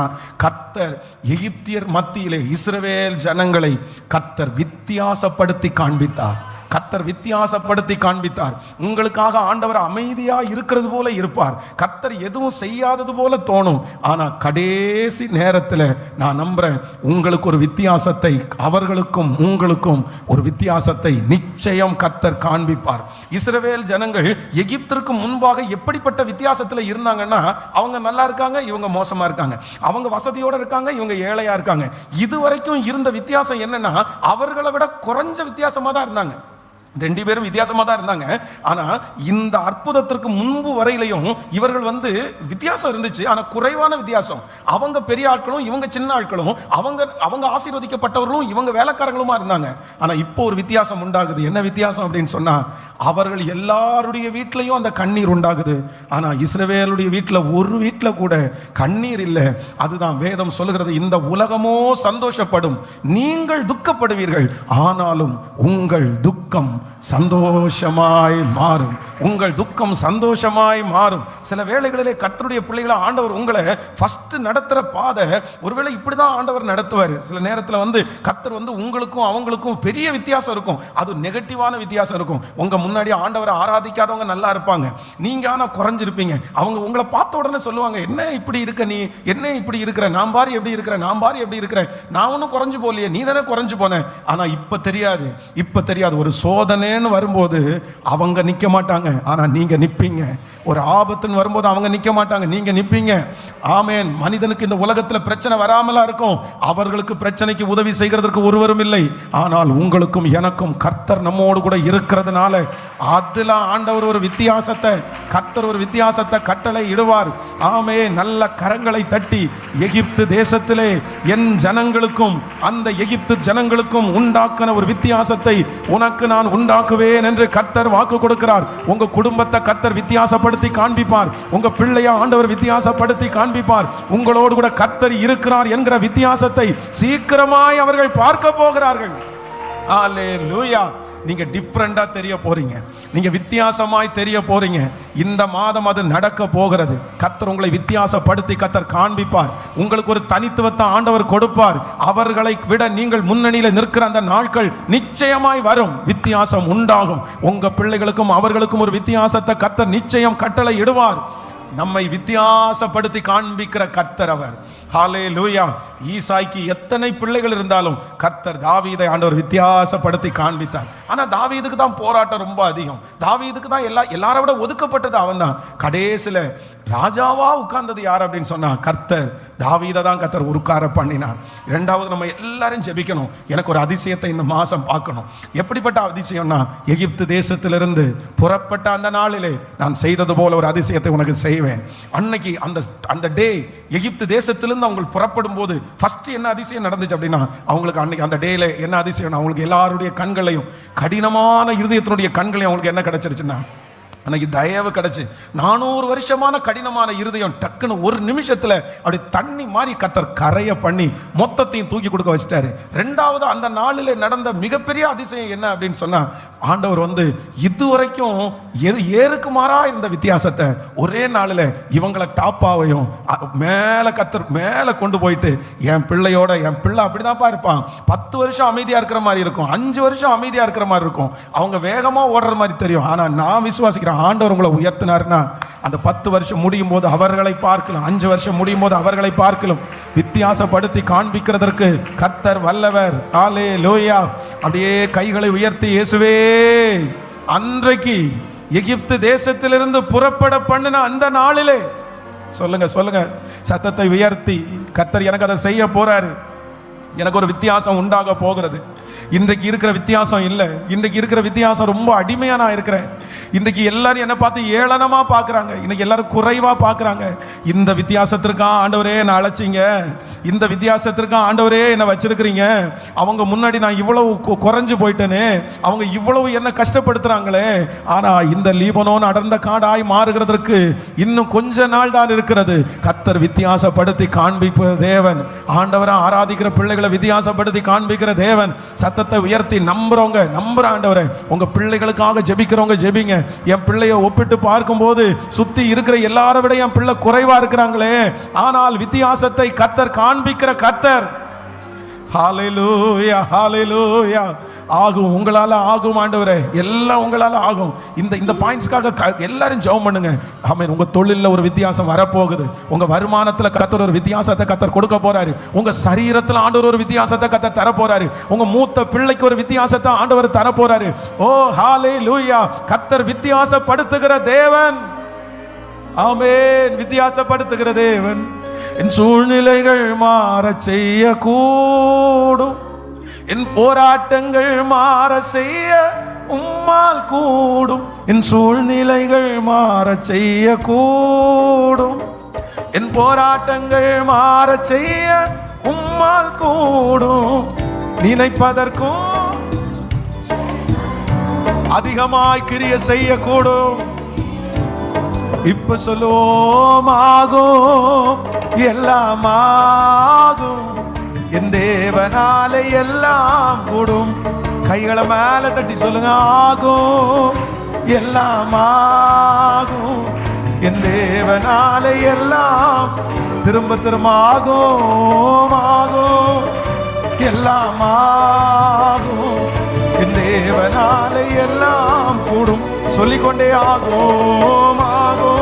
கர்த்தர் எகிப்தியர் மத்தியிலே இஸ்ரவேல் ஜனங்களை கர்த்தர் வித்தியாசப்படுத்தி காண்பித்தார். கர்த்தர் வித்தியாசப்படுத்தி காண்பித்தார். உங்களுக்காக ஆண்டவர் அமைதியா இருக்கிறது போல இருப்பார், கர்த்தர் எதுவும் செய்யாதது போல தோணும். ஆனா கடைசி நேரத்தில் நான் நம்புறேன், உங்களுக்கு ஒரு வித்தியாசத்தை, அவர்களுக்கும் உங்களுக்கும் ஒரு வித்தியாசத்தை நிச்சயம் கர்த்தர் காண்பிப்பார். இஸ்ரவேல் ஜனங்கள் எகிப்திற்கு முன்பாக எப்படிப்பட்ட வித்தியாசத்தில் இருந்தாங்கன்னா, அவங்க நல்லா இருக்காங்க, இவங்க மோசமா இருக்காங்க, அவங்க வசதியோட இருக்காங்க, இவங்க ஏழையா இருக்காங்க. இதுவரைக்கும் இருந்த வித்தியாசம் என்னன்னா, அவர்களை விட குறைஞ்ச வித்தியாசமா தான் இருந்தாங்க. ரெண்டு பேரும் வித்தியாசமா தான் இருந்தாங்க. ஆனா இந்த அற்புதத்திற்கு முன்பு வரையிலையும் இவர்கள் வந்து வித்தியாசம் இருந்துச்சு, ஆனா குறைவான வித்தியாசம். அவங்க பெரிய ஆட்களும் இவங்க சின்ன ஆட்களும், அவங்க ஆசீர்வதிக்கப்பட்டவர்களும் இவங்க வேலைக்காரங்களுமா இருந்தாங்க. ஆனா இப்போ ஒரு வித்தியாசம் உண்டாகுது. என்ன வித்தியாசம் அப்படின்னு சொன்னா, அவர்கள் எல்லாருடைய வீட்டிலையும் அந்த கண்ணீர் உண்டாகுது. ஆனா இஸ்ரவேலுடைய வீட்டில் ஒரு வீட்டில் கூட கண்ணீர் இல்லை. அதுதான் வேதம் சொல்லுகிறது, இந்த உலகமோ சந்தோஷப்படும், நீங்கள் துக்கப்படுவீர்கள், ஆனாலும் உங்கள் துக்கம் சந்தோஷமாய் மாறும். உங்கள் துக்கம் சந்தோஷமாய் மாறும். சில வேளைகளிலே கர்த்தருடைய பிள்ளைகளை ஆண்டவர் உங்களை ஃபர்ஸ்ட் நடத்துற பாதை ஒருவேளை இப்படிதான் ஆண்டவர் நடத்துவார். சில நேரத்தில் வந்து கர்த்தர் வந்து உங்களுக்கும் அவங்களுக்கும் பெரிய வித்தியாசம் இருக்கும், அது நெகட்டிவான வித்தியாசம் இருக்கும். உங்க முன்னாடி ஆண்டவரை ஆராதிக்காதவங்க நல்லா இருப்பாங்க, நீங்க ஆனா குறைஞ்சிருப்பீங்க. அவங்க உங்களை பார்த்த உடனே சொல்லுவாங்க, என்ன இப்படி இருக்க, நீ என்ன இப்படி இருக்கிற, நான் பாரு எப்படி இருக்கிற, நான் பாரு எப்படி இருக்கிற, நான் ஒன்றும் குறைஞ்சு போலையே, நீ தானே குறைஞ்சு போன. ஆனா இப்ப தெரியாது, இப்ப தெரியாது. ஒரு சோதனைன்னு வரும்போது அவங்க நிக்க மாட்டாங்க, ஆனா நீங்க நிப்பீங்க. ஒரு ஆபத்துன்னு வரும்போது அவங்க நிக்க மாட்டாங்க, நீங்க நிப்பீங்க. ஆமென். மனிதனுக்கு இந்த உலகத்தில் பிரச்சனை வராமலா இருக்கும், அவர்களுக்கு பிரச்சனைக்கு உதவி செய்கிறதுக்கு ஒருவரும் இல்லை. ஆனால் உங்களுக்கும் எனக்கும் கர்த்தர் நம்மோடு கூட இருக்கிறதுனால அதுல ஆண்டவர் ஒரு வித்தியாசத்தை, கர்த்தர் ஒரு வித்தியாசத்தை கட்டளை இடுவார். ஆமே, நல்ல கரங்களை தட்டி எகிப்து தேசத்திலே என் ஜனங்களுக்கும் அந்த எகிப்து ஜனங்களுக்கும் உண்டாக்கின ஒரு வித்தியாசத்தை உனக்கு நான் உண்டாக்குவேன் என்று கர்த்தர் வாக்கு கொடுக்கிறார். உங்க குடும்பத்தை கர்த்தர் வித்தியாசப்படுத்தி காண்பிப்பார், உங்க பிள்ளைய ஆண்டவர் வித்தியாசப்படுத்தி காண்பிப்பார். உங்களோடு கூட கர்த்தர் இருக்கிறார் என்கிற வித்தியாசத்தை சீக்கிரமாய் அவர்கள் பார்க்க போகிறார்கள். ஹல்லேலூயா. நீங்க டிஃப்ரெண்டா தெரிய போறீங்க, நீங்க வித்தியாசமாய் தெரிய போறீங்க. இந்த மாதம் அது நடக்க போகிறது. கர்த்தர் உங்களை வித்தியாசப்படுத்தி கர்த்தர் காண்பிப்பார். உங்களுக்கு ஒரு தனித்துவத்தை ஆண்டவர் கொடுப்பார். அவர்களை விட நீங்கள் முன்னணியில் நிற்கிற அந்த நாட்கள் நிச்சயமாய் வரும். வித்தியாசம் உண்டாகும். உங்க பிள்ளைகளுக்கும் அவர்களுக்கும் ஒரு வித்தியாசத்தை கர்த்தர் நிச்சயம் கட்டளை இடுவார். நம்மை வித்தியாசப்படுத்தி காண்பிக்கிற கர்த்தர் அவர். ஹல்லேலூயா. ஈசாய்க்கு எத்தனை பிள்ளைகள் இருந்தாலும் கர்த்தர் தாவீதை ஆண்டவர் வித்தியாசப்படுத்தி காண்பித்தார். ஆனா தாவீதுக்கு தான் போராட்டம் ரொம்ப அதிகம். தாவீதுக்கு தான் எல்லாரை விட ஒதுக்கப்பட்டது அவன் தான். கடைசியில ராஜாவா உட்கார்ந்தது யார் அப்படின்னு சொன்னா, கர்த்தர் தாவீதை தான் கர்த்தர் உட்கார பண்ணினார். இரண்டாவது, நம்ம எல்லாரும் ஜெபிக்கணும், எனக்கு ஒரு அதிசயத்தை இந்த மாசம் பார்க்கணும். எப்படிப்பட்ட அதிசயம்னா, எகிப்து தேசத்திலிருந்து புறப்பட்ட அந்த நாளிலே நான் செய்தது போல ஒரு அதிசயத்தை உனக்கு செய்வேன். அன்னைக்கு அந்த டே எகிப்து தேசத்திலிருந்து அவங்க புறப்படும் போது ஃபர்ஸ்ட் என்ன அதிசயம் நடந்துச்சு அப்படின்னா, அவங்களுக்கு அன்னைக்கு அந்த டேல என்ன அதிசயம், அவங்களுக்கு எல்லாருடைய கண்களையும், கடினமான இருதயத்தினுடைய கண்களையும் அவங்களுக்கு என்ன கிடைச்சிருச்சுன்னா, அன்னைக்கு தயவு கிடைச்சு 400 வருஷமான கடினமான இருதயம் டக்குன்னு ஒரு நிமிஷத்துல அப்படி தண்ணி மாதிரி கர்த்தர் கரைய பண்ணி மொத்தத்தையும் தூக்கி கொடுக்க வச்சிட்டாரு. ரெண்டாவது, அந்த நாளில் நடந்த மிகப்பெரிய அதிசயம் என்ன அப்படின்னு சொன்னா, ஆண்டவர் வந்து இதுவரைக்கும் ஏறுக்கு மாறா இருந்த வித்தியாசத்தை ஒரே நாளில் இவங்களை டாப்பாவையும் மேல கர்த்தர் மேல கொண்டு போயிட்டு, என் பிள்ளையோட, என் பிள்ளை அப்படிதான்ப்பா இருப்பான், 10 வருஷம் அமைதியா இருக்கிற மாதிரி இருக்கும், 5 வருஷம் அமைதியா இருக்கிற மாதிரி இருக்கும், அவங்க வேகமா ஓடுற மாதிரி தெரியும், ஆனா நான் விசுவாசிக்கிறேன் ஆண்டவர் உங்களை உயர்த்தினார்னா அந்த 10 வருஷம் முடியும் போது அவர்களை பார்க்கலாம், 5 வருஷம் முடியும் போது அவர்களை பார்க்கலாம். வித்தியாசப்படுத்தி காண்பிக்கிறதற்கு கர்த்தர் வல்லவர். ஹல்லேலூயா. அப்படியே கைகளை உயர்த்தி, இயேசுவே, அன்றைக்கு எகிப்து தேசத்திலிருந்து புறப்பட பண்ணின அந்த நாளிலே, சொல்லுங்க சொல்லுங்க, சத்தத்தை உயர்த்தி, கர்த்தர் எனக்கு அதை செய்ய போறாரு. எனக்கு ஒரு வித்தியாசம் உண்டாக போகிறது. இன்றைக்கு இருக்கிற வித்தியாசம் இல்லை. இன்றைக்கு இருக்கிற வித்தியாசம் ரொம்ப அடிமையா நான் இருக்கிறேன். இன்றைக்கு எல்லாரும் என்ன பார்த்து ஏளனமா பார்க்குறாங்க. இன்னைக்கு எல்லாரும் குறைவா பார்க்குறாங்க. இந்த வித்தியாசத்திற்கா ஆண்டவரே என்ன அழைச்சிங்க, இந்த வித்தியாசத்திற்கா ஆண்டவரே என்ன வச்சிருக்கிறீங்க, அவங்க முன்னாடி நான் இவ்வளவு குறைஞ்சு போயிட்டேனே, அவங்க இவ்வளவு என்ன கஷ்டப்படுத்துறாங்களே. ஆனா இந்த லீபனோன் அடர்ந்த காடாய் மாறுகிறதற்கு இன்னும் கொஞ்ச நாள் தான் இருக்கிறது. கர்த்தர் வித்தியாசப்படுத்தி காண்பிக்கிற தேவன். ஆண்டவரை ஆராதிக்கிற பிள்ளைகளை வித்தியாசப்படுத்தி காண்பிக்கிற தேவன். சத்தத்தை உயர்த்தி நம்புறவங்க நம்புற ஆண்டவரை, உங்க பிள்ளைகளுக்காக ஜெபிக்கிறவங்க ஜெபிங்க. என் பிள்ளைய ஒப்பிட்டு பார்க்கும்போது சுத்தி இருக்கிற எல்லாரை விட என் பிள்ளை குறைவா இருக்கிறாங்களே, ஆனால் வித்தியாசத்தை கர்த்தர் காண்பிக்கிற கர்த்தர். ஹல்லேலூயா, ஹல்லேலூயா. ஆகும், உங்களால ஆகும் ஆண்டவரே, எல்லாம் உங்களால ஆகும். இந்த பாயிண்ட்ஸ்க்காக எல்லாரும் ஜெபம் பண்ணுங்க. ஆமென். உங்க தொழில்ல ஒரு வித்தியாசம் வரப்போகுது. உங்க வருமானத்துல கர்த்தர் ஒரு வித்தியாசத்தை கர்த்தர் கொடுக்க போறாரு. உங்க சரீரத்துல ஆண்டவர் ஒரு வித்தியாசத்தை கர்த்தர் தர போறாரு. உங்க மூத்த பிள்ளைக்கு ஒரு வித்தியாசத்தை ஆண்டவர் தர போறாரு. ஓ ஹல்லேலூயா. கர்த்தர் வித்தியாசப்படுத்துகிற தேவன். ஆமென். வித்தியாசப்படுத்துகிற தேவன். என் சூழ்நிலைகள் மாற செய்ய கூடும், என் போராட்டங்கள் மாற செய்ய உம்மால் கூடும். என் சூழ்நிலைகள் மாற செய்ய கூடும், என் போராட்டங்கள் மாற செய்ய உம்மால் கூடும். நினைப்பதற்கும் அதிகமாய் கிரிய செய்யக்கூடும். இப்ப சொல்லுவோம், ஆகும், எல்லாம் ஆகும், என் தேவனாலே எல்லாம் கூடும். கைகளை மேல தட்டி சொல்லுங்க, ஆகும், எல்லாம் ஆகும், என் தேவனாலே எல்லாம். திரும்ப திரும்ப ஆகும், ஆகும், எல்லாம் ஆகும், என் தேவனாலே எல்லாம் கூடும். சொல்லிக்கொண்டே ஆகும், ஆகும்.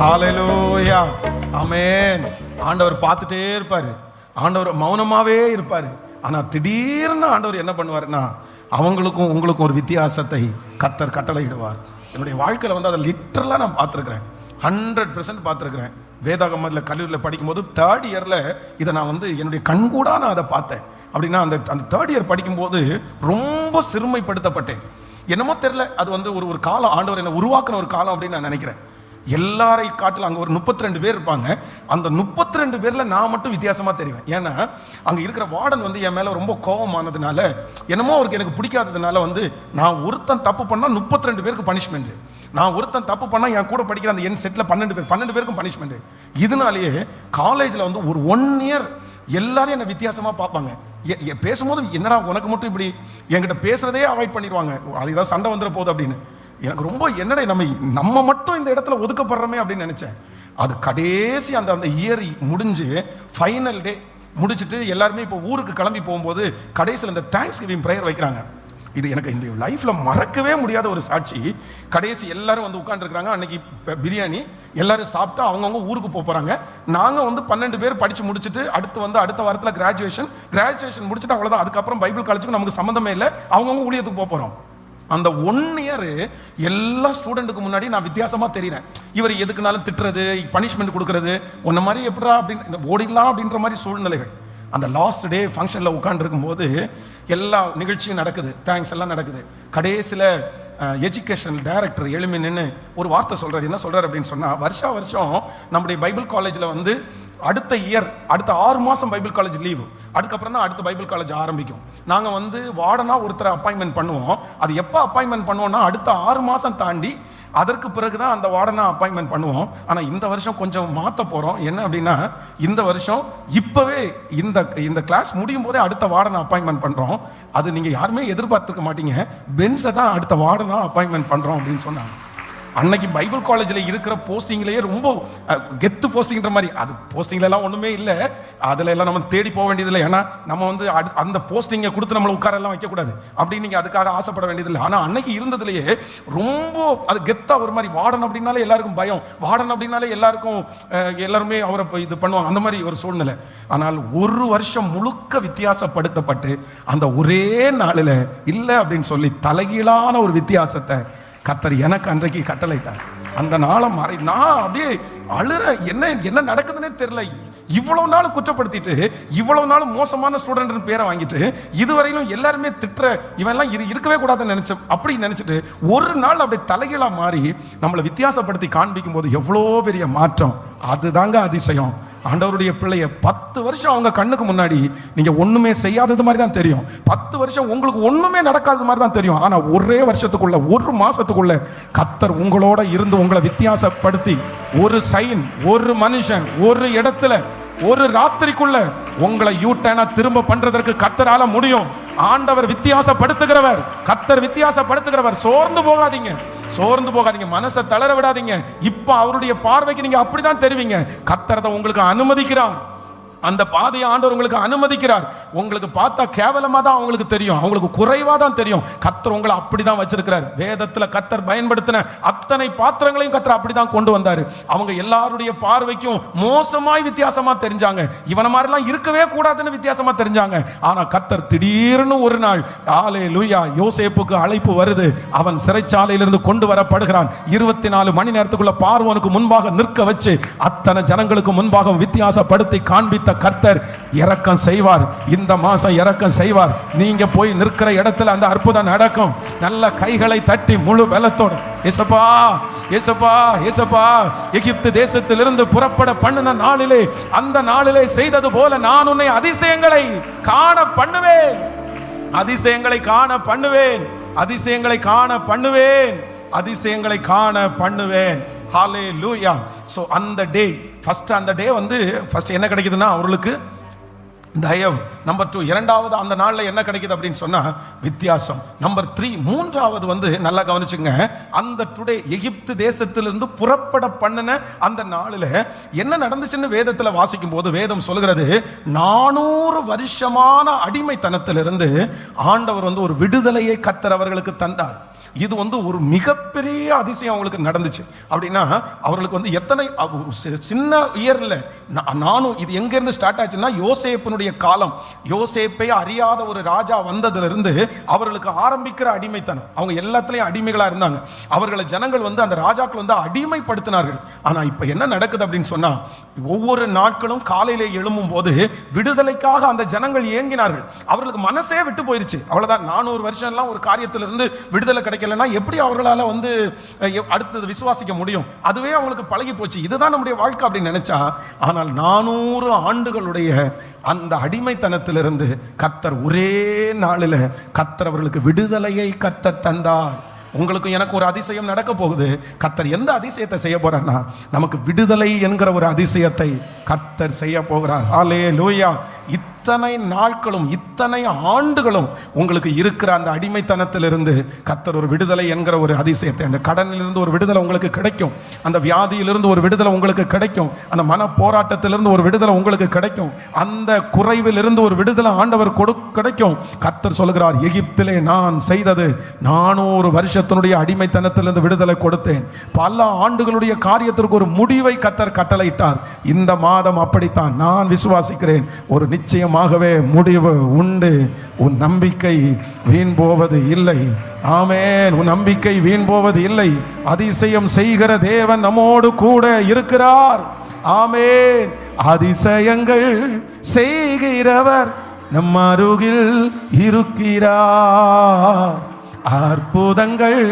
ஹல்லேலூயா, ஆமென். ஆண்டவர் பார்த்துட்டே இருப்பாரு. ஆண்டவர் மௌனமாவே இருப்பாரு. ஆனா திடீர்னு ஆண்டவர் என்ன பண்ணுவாருன்னா, அவங்களுக்கும் உங்களுக்கும் ஒரு வித்தியாசத்தை கர்த்தர் கட்டளையிடுவார். என்னுடைய வாழ்க்கையில வந்து அதை லிட்டரலா நான் பார்த்துருக்கிறேன். 100% பார்த்துருக்கிறேன். வேதாகமத்தில் கல்லூரியில் படிக்கும்போது 3rd இயரில் இதை நான் வந்து என்னுடைய கண்கூடா நான் அதை பார்த்தேன். அப்படின்னா அந்த 3rd இயர் படிக்கும்போது ரொம்ப சிறுமைப்படுத்தப்பட்டேன். என்னமோ தெரியல, அது வந்து ஒரு காலம், ஆண்டவர் என்னை உருவாக்குன ஒரு காலம் அப்படின்னு நான் நினைக்கிறேன். எல்லாரை காட்டிலும் அங்கே ஒரு 32 பேர் இருப்பாங்க. அந்த 32 பேரில் நான் மட்டும் வித்தியாசமாக தெரிவேன். ஏன்னா அங்கே இருக்கிற வார்டன் வந்து என் மேலே ரொம்ப கோபமானதுனால, என்னமோ அவருக்கு எனக்கு பிடிக்காததுனால வந்து நான் ஒருத்தன் தப்பு பண்ணால் 32 பேருக்கு பனிஷ்மெண்ட், நான் ஒருத்தன் தப்பு பண்ணால் என் கூட படிக்கிற அந்த என் செட்டில் 12 பேருக்கும் பனிஷ்மெண்ட். இதனாலேயே காலேஜில் வந்து ஒரு 1 இயர் எல்லாரும் என்னை வித்தியாசமாக பார்ப்பாங்க. பேசும்போது என்னடா உனக்கு மட்டும் இப்படி, என்கிட்ட பேசுறதே அவாய்ட் பண்ணிடுவாங்க, அது ஏதாவது சண்டை வந்துட போகுது அப்படின்னு. எனக்கு ரொம்ப என்னடா நம்ம மட்டும் இந்த இடத்துல ஒதுக்கப்படுறோமே அப்படின்னு நினைச்சேன். அது கடைசி அந்த இயர் முடிஞ்சு ஃபைனல் டே முடிச்சுட்டு எல்லாருமே இப்போ ஊருக்கு கிளம்பி போகும்போது கடைசியில் இந்த தேங்க்ஸ் கிவிங் ப்ரேயர் வைக்கிறாங்க. இது எனக்கு என்னுடைய லைஃப்ல மறக்கவே முடியாத ஒரு சாட்சி. கடைசி எல்லாரும் வந்து உட்காந்துருக்காங்க. அன்னைக்கு பிரியாணி எல்லாரும் சாப்பிட்டு அவங்கவுங்க ஊருக்கு போறாங்க. நாங்க வந்து 12 பேர் படிச்சு முடிச்சுட்டு அடுத்த வாரத்தில் கிராஜுவேஷன் முடிச்சுட்டு அவ்வளவுதான். அதுக்கப்புறம் பைபிள் காலேஜுக்கு நமக்கு சம்மந்தமே இல்லை, அவங்கவுங்க ஊழியத்துக்கு போறோம். அந்த 1 இயர் எல்லா ஸ்டூடெண்ட்டுக்கு முன்னாடி நான் வித்தியாசமா தெரிகிறேன். இவர் எதுக்குனாலும் திட்டுறது, பனிஷ்மெண்ட் கொடுக்கறது, ஒன்ன மாதிரி எப்படா அப்படின்னு ஓடிடலாம் அப்படின்ற மாதிரி சூழ்நிலைகள். அந்த லாஸ்ட் டே ஃபங்க்ஷனில் உட்காந்துருக்கும் போது எல்லா நிகழ்ச்சியும் நடக்குது, தேங்க்ஸ் எல்லாம் நடக்குது. கடைசியில் எஜுகேஷனல் டைரக்டர் எழுமி நின்று ஒரு வார்த்தை சொல்கிறார். என்ன சொல்கிறார் அப்படின்னு சொன்னால், வருஷம் நம்முடைய பைபிள் காலேஜில் வந்து அடுத்த 6 மாதம் பைபிள் காலேஜ் லீவு, அதுக்கப்புறம் தான் அடுத்த பைபிள் காலேஜ் ஆரம்பிக்கும். நாங்கள் வந்து வார்டனாக ஒருத்தரை அப்பாயின்மெண்ட் பண்ணுவோம். அது எப்போ அப்பாயின்மெண்ட் பண்ணுவோம்னா அடுத்த 6 மாதம் தாண்டி அதற்கு பிறகு தான் அந்த வார்டனாக அப்பாயின்மெண்ட் பண்ணுவோம். ஆனால் இந்த வருஷம் கொஞ்சம் மாற்ற போகிறோம். என்ன அப்படின்னா, இந்த வருஷம் இப்போவே இந்த கிளாஸ் முடியும் போதே அடுத்த வார்டனை அப்பாயின்மெண்ட் பண்ணுறோம். அது நீங்கள் யாருமே எதிர்பார்த்துருக்க மாட்டீங்க. பென்ஸை தான் அடுத்த வார்டனாக அப்பாயின்மெண்ட் பண்ணுறோம் அப்படின்னு சொன்னாங்க. அன்னைக்கு பைபிள் காலேஜில் இருக்கிற போஸ்டிங்லேயே ரொம்ப கெத்து போஸ்டிங்கிற மாதிரி, அது போஸ்டிங்லாம் ஒன்றுமே இல்லை, அதில் எல்லாம் நம்ம தேடி போக வேண்டியதில்லை. ஏன்னா நம்ம வந்து அந்த போஸ்டிங்கை கொடுத்து நம்மளை உட்காரெல்லாம் வைக்கக்கூடாது அப்படின்னு நீங்கள் அதுக்காக ஆசைப்பட வேண்டியதில்லை. ஆனால் அன்னைக்கு இருந்ததுலேயே ரொம்ப அது கெத்தாக ஒரு மாதிரி, வார்டன் அப்படின்னாலே எல்லாருக்கும் பயம், வார்டன் அப்படின்னாலே எல்லாருக்கும் எல்லாருமே அவரை இது பண்ணுவாங்க, அந்த மாதிரி ஒரு சூழ்நிலை. ஆனால் ஒரு வருஷம் முழுக்க வித்தியாசப்படுத்தப்பட்டு அந்த ஒரே நாளில் இல்லை அப்படின்னு சொல்லி தலைகீழான ஒரு வித்தியாசத்தை கர்த்தர் எனக்கு அன்றைக்கு கட்டளையிட்டார். அந்த நாளை நான் அப்படியே அழுற, என்ன நடக்குதுன்னே தெரியல. இவ்வளவு நாள் குற்றப்படுத்திட்டு, இவ்வளவு நாள் மோசமான ஸ்டூடெண்ட் பேரை வாங்கிட்டு, இதுவரையிலும் எல்லாருமே திட்டுற இவெல்லாம் இருக்கவே கூடாதுன்னு நினைச்ச, அப்படி நினைச்சிட்டு ஒரு நாள் அப்படி தலைகீழா மாறி நம்மளை வித்தியாசப்படுத்தி காண்பிக்கும் போது எவ்வளோ பெரிய மாற்றம். அதுதாங்க அதிசயம். ஆண்டவருடைய பிள்ளைய 10 வருஷம் அவங்க கண்ணுக்கு முன்னாடி நீங்க ஒண்ணுமே செய்யாதது மாதிரி தான் தெரியும். 10 வருஷம் உங்களுக்கு ஒண்ணுமே நடக்காதது மாதிரி தான் தெரியும். ஆனா ஒரே வருஷத்துக்குள்ள, ஒரு மாசத்துக்குள்ள கர்த்தர் உங்களோட இருந்து உங்களை வித்தியாசப்படுத்தி, ஒரு சைன், ஒரு மனுஷன், ஒரு இடத்துல, ஒரு ராத்திரிக்குள்ள உங்களை யூட்டேனா திரும்ப பண்றதற்கு கர்த்தரால முடியும். ஆண்டவர் வித்தியாசப்படுத்துகிறவர், கர்த்தர் வித்தியாசப்படுத்துகிறவர். சோர்ந்து போகாதீங்க, சோர்ந்து போகாதீங்க, மனசை தளர விடாதீங்க. இப்ப அவருடைய பார்வைக்கு நீங்க அப்படிதான் தெரிவிங்க. கர்த்தர் அதை உங்களுக்கு அனுமதிக்கிறார், அந்த பாதையை ஆண்டவர் உங்களுக்கு அனுமதிக்கிறார். உங்களுக்கு பார்த்தா கேவலமா தான் அவங்களுக்கு தெரியும், அவங்களுக்கு குறைவா தான் தெரியும். கர்த்தர் உங்களை அப்படிதான் வச்சிருக்கிறார். வேதத்துல கர்த்தர் பயன்படுத்தின அத்தனை பாத்திரங்களையும் கர்த்தர் அப்படிதான் கொண்டு வந்தாரு. அவங்க எல்லாருடைய பார்வைக்கும் மோசமாய் வித்தியாசமா தெரிஞ்சாங்க, இவன மாதிரிலாம் இருக்கவே கூடாதுன்னு வித்தியாசமா தெரிஞ்சாங்க. ஆனா கர்த்தர் திடீர்னு ஒரு நாள், ஹல்லேலூயா, யோசேப்புக்கு அழைப்பு வருது, அவன் சிறைச்சாலையிலிருந்து கொண்டு வரப்படுகிறான். 24 மணி நேரத்துக்குள்ள பார்வோனுக்கு முன்பாக நிற்க வச்சு அத்தனை ஜனங்களுக்கு முன்பாக வித்தியாசப்படுத்தி காண்பித்த கர்த்தர் இரக்கம் செய்வார். இந்த மாசம் இரக்கம் செய்வார். நீங்க போய் நிற்கிற இடத்துல அந்த அற்புதம் நடக்கும். நல்ல கைகளை தட்டி முழு பலத்தோடு, இயேசுப்பா, இயேசுப்பா, இயேசுப்பா, எகிப்து தேசத்திலிருந்து புறப்பட பண்ணின நாளிலே, அந்த நாளிலே செய்தது போல நான் உன்னை அதிசயங்களை காண பண்ணுவேன், அதிசயங்களை காண பண்ணுவேன், அதிசயங்களை காண பண்ணுவேன், அதிசயங்களை காண பண்ணுவேன். ஹல்லேலூயா. சோ அந்த டே, ஃபர்ஸ்ட் அந்த டே வந்து ஃபர்ஸ்ட் என்ன கிடைக்குதுன்னா அவர்களுக்கு தயவு. நம்பர் 2, இரண்டாவது அந்த நாளில் என்ன கிடைக்குது அப்படின்னு சொன்னா வித்தியாசம். நம்பர் 3, மூன்றாவது வந்து நல்லா கவனிச்சுங்க, அந்த டுடே எகிப்து தேசத்திலிருந்து புறப்பட பண்ணின அந்த நாளில் என்ன நடந்துச்சுன்னு வேதத்தில் வாசிக்கும் போது வேதம் சொல்கிறது, 400 வருஷமான அடிமைத்தனத்திலிருந்து ஆண்டவர் வந்து ஒரு விடுதலையை கர்த்தர் அவர்களுக்கு தந்தார். இது வந்து ஒரு மிகப்பெரிய அதிசயம் அவங்களுக்கு நடந்துச்சு. அப்படின்னா அவர்களுக்கு வந்து எத்தனை சின்ன இயர்ல நானும், இது எங்க இருந்து ஸ்டார்ட் ஆச்சுன்னா யோசேப்பினுடைய காலம், யோசேப்பை அறியாத ஒரு ராஜா வந்ததுல இருந்து அவர்களுக்கு ஆரம்பிக்கிற அடிமைத்தனம். அவங்க எல்லாத்துலயும் அடிமைகளா இருந்தாங்க. அவர்களை ஜனங்கள் வந்து அந்த ராஜாக்கள் வந்து அடிமைப்படுத்தினார்கள். ஆனா இப்ப என்ன நடக்குது அப்படின்னு சொன்னா, ஒவ்வொரு நாட்களும் காலையிலே எழும்பும் போது விடுதலைக்காக அந்த ஜனங்கள் ஏங்கினார்கள். அவர்களுக்கு மனசே விட்டு போயிருச்சு. அவ்வளவுதான், 400 வருஷம் எல்லாம் ஒரு காரியத்திலிருந்து விடுதலை கிடைக்கலன்னா எப்படி அவர்களால வந்து அடுத்தது விசுவாசிக்க முடியும்? அதுவே அவங்களுக்கு பழகி போச்சு, இதுதான் நம்முடைய வாழ்க்கை அப்படின்னு நினைச்சா. ஆனால் 400 ஆண்டுகளுடைய அந்த அடிமைத்தனத்திலிருந்து கர்த்தர் ஒரே நாளில் கர்த்தர் அவர்களுக்கு விடுதலையை கர்த்தர் தந்தார். உங்களுக்கும் எனக்கு ஒரு அதிசயம் நடக்க போகுது. கர்த்தர் எந்த அதிசயத்தை செய்ய போறார்னா, நமக்கு விடுதலை என்கிற ஒரு அதிசயத்தை கர்த்தர் செய்ய போகிறார். ஹல்லேலூயா. இத்தனை நாட்களும் இத்தனை ஆண்டுகளும் உங்களுக்கு இருக்கிற அந்த அடிமைத்தனத்திலிருந்து கர்த்தர் ஒரு விடுதலை என்கிற ஒரு அதிசயத்தை, அந்த கடனிலிருந்து ஒரு விடுதலை உங்களுக்கு கிடைக்கும், அந்த வியாதியிலிருந்து ஒரு விடுதலை உங்களுக்கு கிடைக்கும், அந்த மன போராட்டத்திலிருந்து ஒரு விடுதலை உங்களுக்கு கிடைக்கும், அந்த குறைவிலிருந்து ஒரு விடுதலை ஆண்டவர் கிடைக்கும். கர்த்தர் சொல்கிறார், எகிப்திலே நான் செய்தது 400 வருஷத்தினுடைய அடிமைத்தனத்திலிருந்து விடுதலை கொடுத்தேன். பல ஆண்டுகளுடைய காரியத்திற்கு ஒரு முடிவை கர்த்தர் கட்டளையிட்டார். இந்த மாதம் அப்படித்தான் நான் விசுவாசிக்கிறேன். ஒரு நிச்சயமாகவே முடிவு உண்டு. உன் நம்பிக்கை வீண் போவது இல்லை. ஆமென். உன் நம்பிக்கை வீண் போவது இல்லை. அதிசயம் செய்கிற தேவன் நம்மோடு கூட இருக்கிறார். ஆமென். அதிசயங்கள் செய்கிறவர் நம் அருகில் இருக்கிறார். அற்புதங்கள்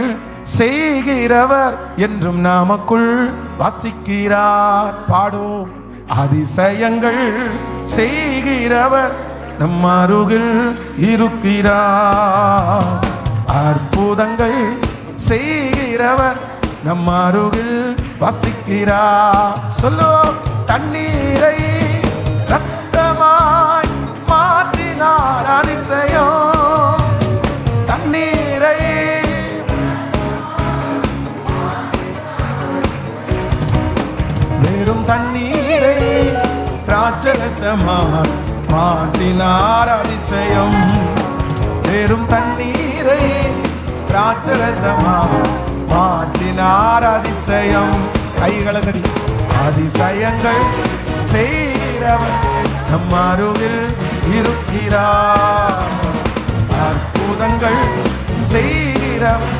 செய்கிறவர் என்றும் நமக்குள் வசிக்கிறார். பாடும். அதிசயங்கள் செய்கிறவர் நம் அருகில் இருக்கிறார். அற்புதங்கள் செய்கிறவர் நம் அருகில் வசிக்கிறார். சொல்லு. தண்ணீரை ரத்தமாய் மாற்றினார். அதிசயம். தண்ணீரை வெறும் தண்ணீரை திராட்சரசமா மாற்றினார் அதிசயம். வெறும் தண்ணீரை திராட்சரசமா மாற்றினார் அதிசயம். கைகளை தட்டி அதிசயங்கள் செய்கிறவர் நம் அருகில் இருக்கிறார். அற்புதங்கள் செய்கிறவர்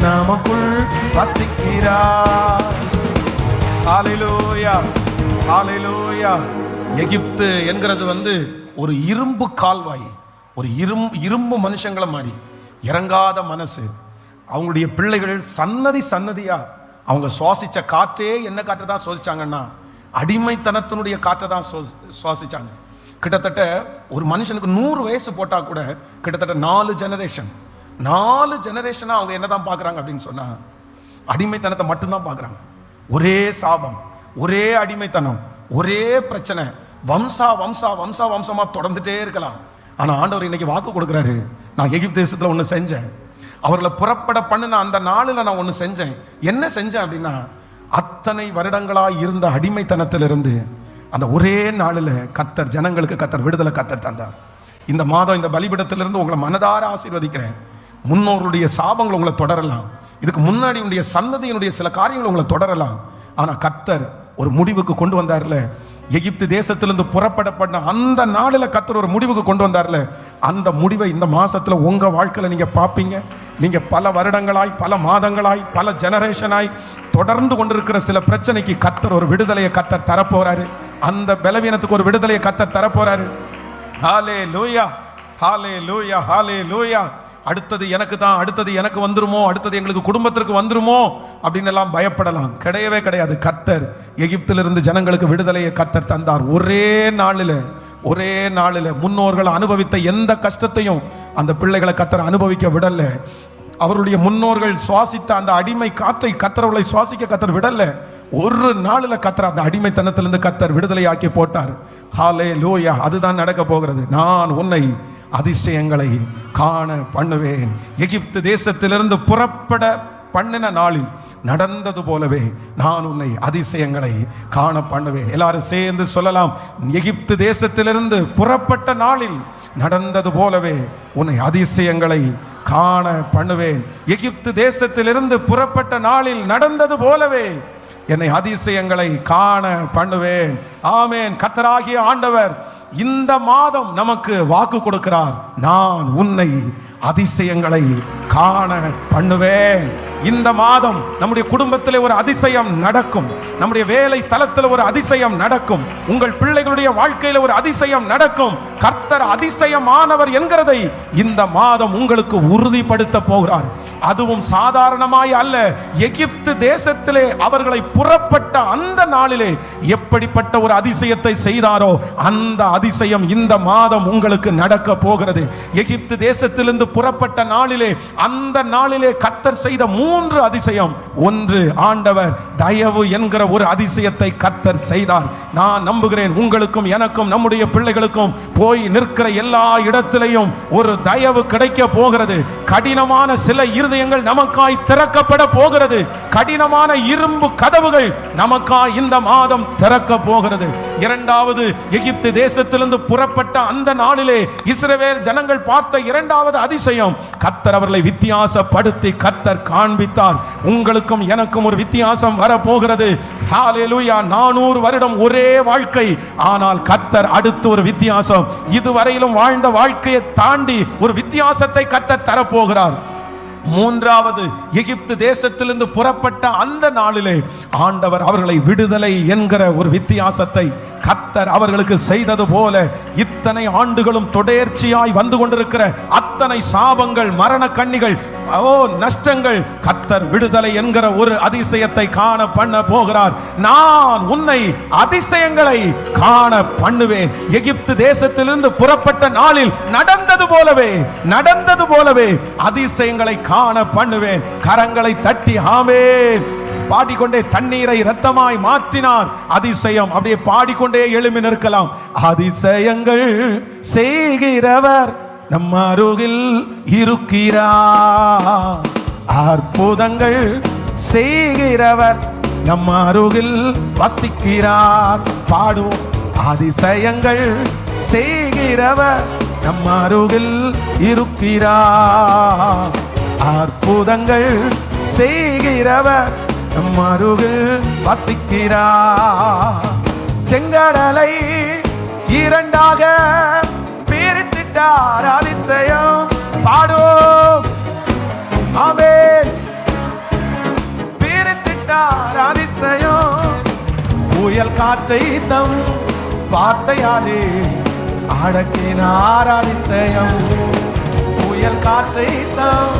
நமக்குள் வசிக்கிறார். ஹல்லேலூயா, ஹல்லேலூயா. எகிப்து என்கிறது ஒரு இரும்பு கால்வாய், ஒரு இரும்பு மனுஷங்களை மாதிரி இறங்காத மனசு. அவங்களுடைய பிள்ளைகள் சன்னதியா அவங்க சுவாசிச்ச காற்றே என்ன காற்றை தான் சுவாசிச்சாங்கன்னா அடிமைத்தனத்தினுடைய காற்றை தான் சுவாசிச்சாங்க. கிட்டத்தட்ட ஒரு மனுஷனுக்கு 100 வயசு போட்டா கூட கிட்டத்தட்ட 4 ஜெனரேஷனா அவங்க என்னதான் பார்க்குறாங்க அப்படின்னு சொன்னா அடிமைத்தனத்தை மட்டும்தான் பார்க்குறாங்க. ஒரே சாபம், ஒரே அடிமைத்தனம், ஒரே பிரச்சனை, வம்சமா தொடர்ந்துட்டே இருக்கலாம். ஆனா ஆண்டவர் இன்னைக்கு வாக்கு கொடுக்குறாரு, நான் எகிப்து தேசத்துல ஒன்று செஞ்சேன், அவர்களை புறப்பட பண்ணின அந்த நாளில் நான் ஒன்று செஞ்சேன். என்ன செஞ்சேன் அப்படின்னா அத்தனை வருடங்களாக இருந்த அடிமைத்தனத்திலிருந்து அந்த ஒரே நாளில் கர்த்தர் ஜனங்களுக்கு கர்த்தர் விடுதலை கர்த்தர் தந்தார். இந்த மாதம் இந்த பலிபீடத்திலிருந்து உங்களை மனதார ஆசீர்வதிக்கிறேன். முன்னோருடைய சாபங்கள் உங்களை தொடரலாம், இதுக்கு முன்னாடி உடைய சந்ததியினுடைய சில காரியங்கள் உங்களை தொடரலாம். ஆனால் கர்த்தர் ஒரு முடிவுக்கு கொண்டு வந்தார்ல, எகிப்து தேசத்திலிருந்து புறப்படப்பட்ட அந்த நாளில் கர்த்தர் ஒரு முடிவுக்கு கொண்டு வந்தார்ல, அந்த முடிவை இந்த மாசத்துல உங்க வாழ்க்கையில நீங்க பார்ப்பீங்க. நீங்க பல வருடங்களாய், பல மாதங்களாய், பல ஜெனரேஷனாய் தொடர்ந்து கொண்டிருக்கிற சில பிரச்சனைக்கு கர்த்தர் ஒரு விடுதலையை கர்த்தர் தரப்போறாரு. அந்த பலவீனத்துக்கு ஒரு விடுதலையை கர்த்தர் தரப்போறாரு. ஹல்லேலூயா, ஹல்லேலூயா, ஹல்லேலூயா. அடுத்தது எனக்கு தான், அடுத்தது எனக்கு வந்துருமோ, அடுத்தது எங்களுக்கு குடும்பத்திற்கு வந்துருமோ அப்படின்னு எல்லாம் பயப்படலாம். கிடையவே கிடையாது. கர்த்தர் எகிப்திலிருந்து ஜனங்களுக்கு விடுதலையை கர்த்தர் தந்தார். ஒரே நாளில் முன்னோர்கள் அனுபவித்த எந்த கஷ்டத்தையும் அந்த பிள்ளைகளை கர்த்தர் அனுபவிக்க விடல. அவருடைய முன்னோர்கள் சுவாசித்த அந்த அடிமை காற்றை கர்த்தர்களை சுவாசிக்க கர்த்தர் விடல. ஒரு நாளில் கர்த்தர் அந்த அடிமைத்தனத்திலிருந்து கர்த்தர் விடுதலையாக்கி போட்டார். ஹல்லேலூயா. அதுதான் நடக்க போகிறது. நான் உன்னை அதிசயங்களை காண பண்ணுவேன். எகிப்து தேசத்திலிருந்து புறப்பட பண்ணின நாளில் நடந்தது போலவே நான் உன்னை அதிசயங்களை காண பண்ணுவேன். எல்லாரும் சேர்ந்து சொல்லலாம், எகிப்து தேசத்திலிருந்து புறப்பட்ட நாளில் நடந்தது போலவே உன்னை அதிசயங்களை காண பண்ணுவேன். எகிப்து தேசத்திலிருந்து புறப்பட்ட நாளில் நடந்தது போலவே என்னை அதிசயங்களை காண பண்ணுவேன். ஆமென். கர்த்தராகிய ஆண்டவர் இந்த மாதம் நமக்கு வாக்கு கொடுக்கிறார், நான் உன்னை அதிசயங்களை காண பண்ணுவேன். இந்த மாதம் நம்முடைய குடும்பத்தில் ஒரு அதிசயம் நடக்கும், நம்முடைய வேலை ஸ்தலத்தில் ஒரு அதிசயம் நடக்கும், உங்கள் பிள்ளைகளுடைய வாழ்க்கையில் ஒரு அதிசயம் நடக்கும். கர்த்தர் அதிசயமானவர் என்கிறதை இந்த மாதம் உங்களுக்கு உறுதிப்படுத்த போகிறார். அதுவும் சாதாரணமாய் அல்ல. எகிப்து தேசத்திலே அவர்களை புறப்பட்ட அந்த நாளிலே எப்படிப்பட்ட ஒரு அதிசயத்தை செய்தாரோ அந்த அதிசயம் இந்த மாதம் உங்களுக்கு நடக்க போகிறது. எகிப்து தேசத்திலிருந்து புறப்பட்ட நாளிலே, அந்த நாளிலே கர்த்தர் செய்த 3 அதிசயம். ஒன்று, ஆண்டவர் தயவு என்கிற ஒரு அதிசயத்தை கர்த்தர் செய்தார். நான் நம்புகிறேன் உங்களுக்கும் எனக்கும் நம்முடைய பிள்ளைகளுக்கும் போய் நிற்கிற எல்லா இடத்திலையும் ஒரு தயவு கிடைக்க போகிறது. கடினமான சில இருதயங்கள் நமக்காய் திறக்கப்பட போகிறது. கடினமான இரும்பு கதவுகள் நமக்காய் இந்த மாதம் திறக்க போகிறது. இரண்டாவது, எகிப்து தேசத்திலிருந்து புறப்பட்ட அந்த நாளிலே இஸ்ரவேல் ஜனங்கள் பார்த்த இரண்டாவது அதிசயம், கர்த்தர் அவர்களை வித்தியாசப்படுத்தி கர்த்தர் காண்பித்தார். உங்களுக்கும் எனக்கும் ஒரு வித்தியாசம் வர போகிறது. ஹல்லேலூயா. 400 வருடம் ஒரே வாழ்க்கை, ஆனால் கர்த்தர் அடுத்து ஒரு வித்தியாசம், இதுவரையிலும் வாழ்ந்த வாழ்க்கையை தாண்டி ஒரு வித்தியாசத்தை கர்த்தர் தரப்போகிறார். மூன்றாவது, எகிப்து தேசத்திலிருந்து புறப்பட்ட அந்த நாளிலே ஆண்டவர் அவர்களை விடுதலை என்கிற ஒரு வித்தியாசத்தை கர்த்தர் அவர்களுக்கு செய்தது போல இத்தனை ஆண்டுகளும் தொடர்ச்சியாய் வந்து கொண்டிருக்கிற அத்தனை சாபங்கள், மரண கண்ணிகள், நஷ்டங்கள், கர்த்தர் விடுதலை என்கிற ஒரு அதிசயத்தை காண பண்ண போகிறார். நான் உன்னை அதிசயங்களை காண பண்ணுவேன். எகிப்து தேசத்திலிருந்து புறப்பட்ட நாளில் நடந்தது போலவே அதிசயங்களை காண பண்ணுவேன். கரங்களை தட்டி ஆமென் பாடிக்கொண்டே தண்ணீரை இரத்தமாய் மாற்றினார். அதிசயம். அப்படியே பாடிக்கொண்டே எழும்பி நிற்கலாம். அதிசயங்கள் செய்கிறவர் நம் அருகில் இருக்கிறார், அற்புதங்கள் செய்கிறவர் நம் அருகில் வசிக்கிறார். பாடுவோம். அதிசயங்கள் செய்கிறவர் நம் அருகில் இருக்கிறார். அற்புதங்கள் செய்கிறவர் நம் அருகில் வசிக்கிறார். செங்கடலை இரண்டாக பிரித்திட்டார். அதிசயம். பாடுவோம். ஆமென். பிரித்திட்டார். அதிசயம். புயல் காற்றை தம் வார்த்தையாலே அடக்கினார். அதிசயம். புயல் காற்றை தம்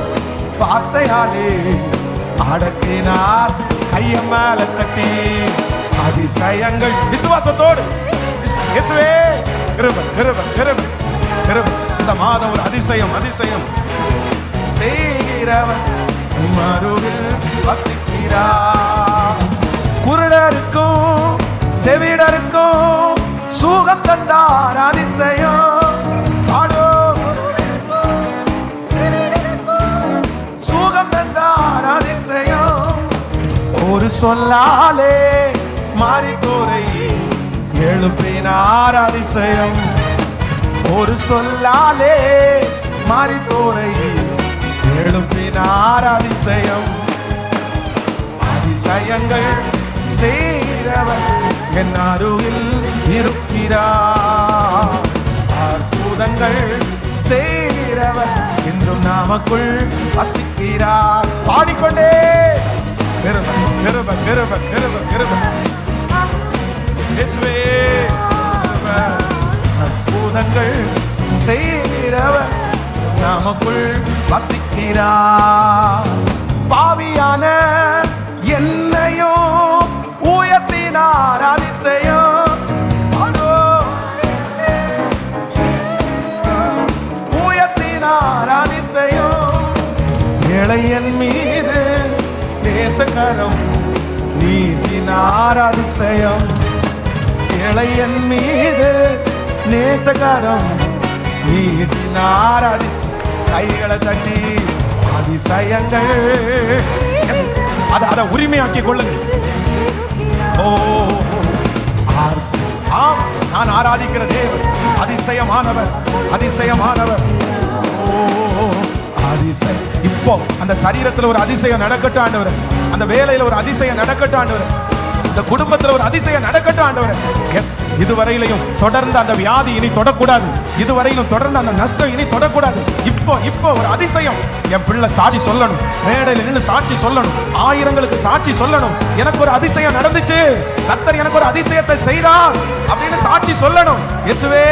வார்த்தையாலே அடக்கினார். கைய மேல தட்டி அதிசயங்கள் விசுவாசத்தோடு இயேசுவே கிருபை கிருபை கிருபை கிருபை. இந்த மாதம் ஒரு அதிசயம் அதிசயம் செய்கிறவர் மறுவில் வசிக்கிறார். குருடருக்கும் செவிடருக்கும் சுகம் தந்தார். அதிசயம். சுகம் தந்தார். அதிசயம். ஒரு சொல்லாலே மாறிக்கோரை எழுப்பினார். அதிசயம். ஒரு சொல்லாலே மாறிக்கோரை எழுப்பினார். அதிசயம். அதிசயங்கள் செய்கிறவர் என் அருகில் இருக்கிறார். அற்புதங்கள் செய்கிறவர் என்றும் நமக்குள் வசிக்கிறார். பாடிக்கொண்டே கிருபை கிருபை கிருபை கிருபை கிருபை இயேசுவே கிருபை. அற்புதங்கள் செய்கிறவர் நமக்குள் வசிக்கிறார். பாவியான என்னையும் உயர்த்தினார். அதிசயம். உயர்த்தினார். அதிசயம். இளையன் மீது நேசகரம் நீட்டினார். அதிசயம். இளையன் மீது நேசகரம் நீட்டினார். கைகளை தட்டி அதிசயங்கள் அதை உரிமையாக்கி கொள்ளுங்கள். ஓ ஆம், நான் ஆராதிக்கிற தேவன் அதிசயமானவர் அதிசயமானவர். ஓ அதிசயம். இப்போ அந்த சரீரத்தில் ஒரு அதிசயம் நடக்கட்டும் ஆண்டவரே. அந்த வேலையில ஒரு அதிசயம் நடக்கட்டும் ஆண்டவரே. அந்த குடும்பத்தில் ஒரு அதிசயம் நடக்கட்டும் ஆண்டவரே. எஸ், இதுவரையிலையும் தொடர்ந்து அந்த வியாதி இனி தொடக்கூடாது. இதுவரையிலும் தொடர்ந்து அந்த நஷ்டம் இனி தொடக்கூடாது. இப்போ ஒரு அதிசயம். என் பிள்ளை சாட்சி சொல்லணும். மேடையில் நின்று சாட்சி சொல்லணும். ஆயிரங்களுக்கு சாட்சி சொல்லணும். எனக்கு ஒரு அதிசயம் நடந்துச்சு, கர்த்தர் எனக்கு ஒரு அதிசயத்தை செய்தார் அப்படின்னு சாட்சி சொல்லணும். இயேசுவே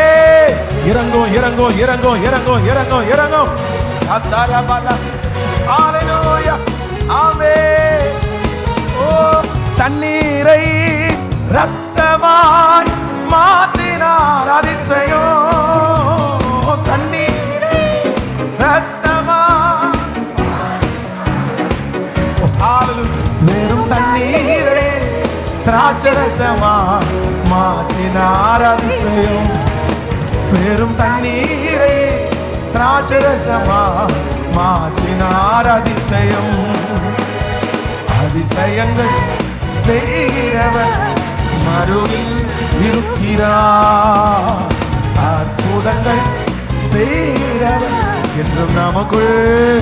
இறங்கும் இறங்கும் இறங்கும் இறங்கும் இறங்கும் இறங்கும். ஹல்லேலூயா. ஆமென். ஓ தண்ணீரை ரத்தமாய் மாற்றினார். அதிசயம். தண்ணீரை ரத்தமாய் வெறும் தண்ணீரை திராட்சரசமாய் மாற்றினார். அதிசயம். வெறும் தண்ணீரை திராட்சரசமாய் மாற்றினார். அதிசயம். அதிசயங்கள் செய்கிறவர் மறுவில் இருக்கிறார். அற்புதங்கள் செய்கிறவர் என்றும் நமக்குள்.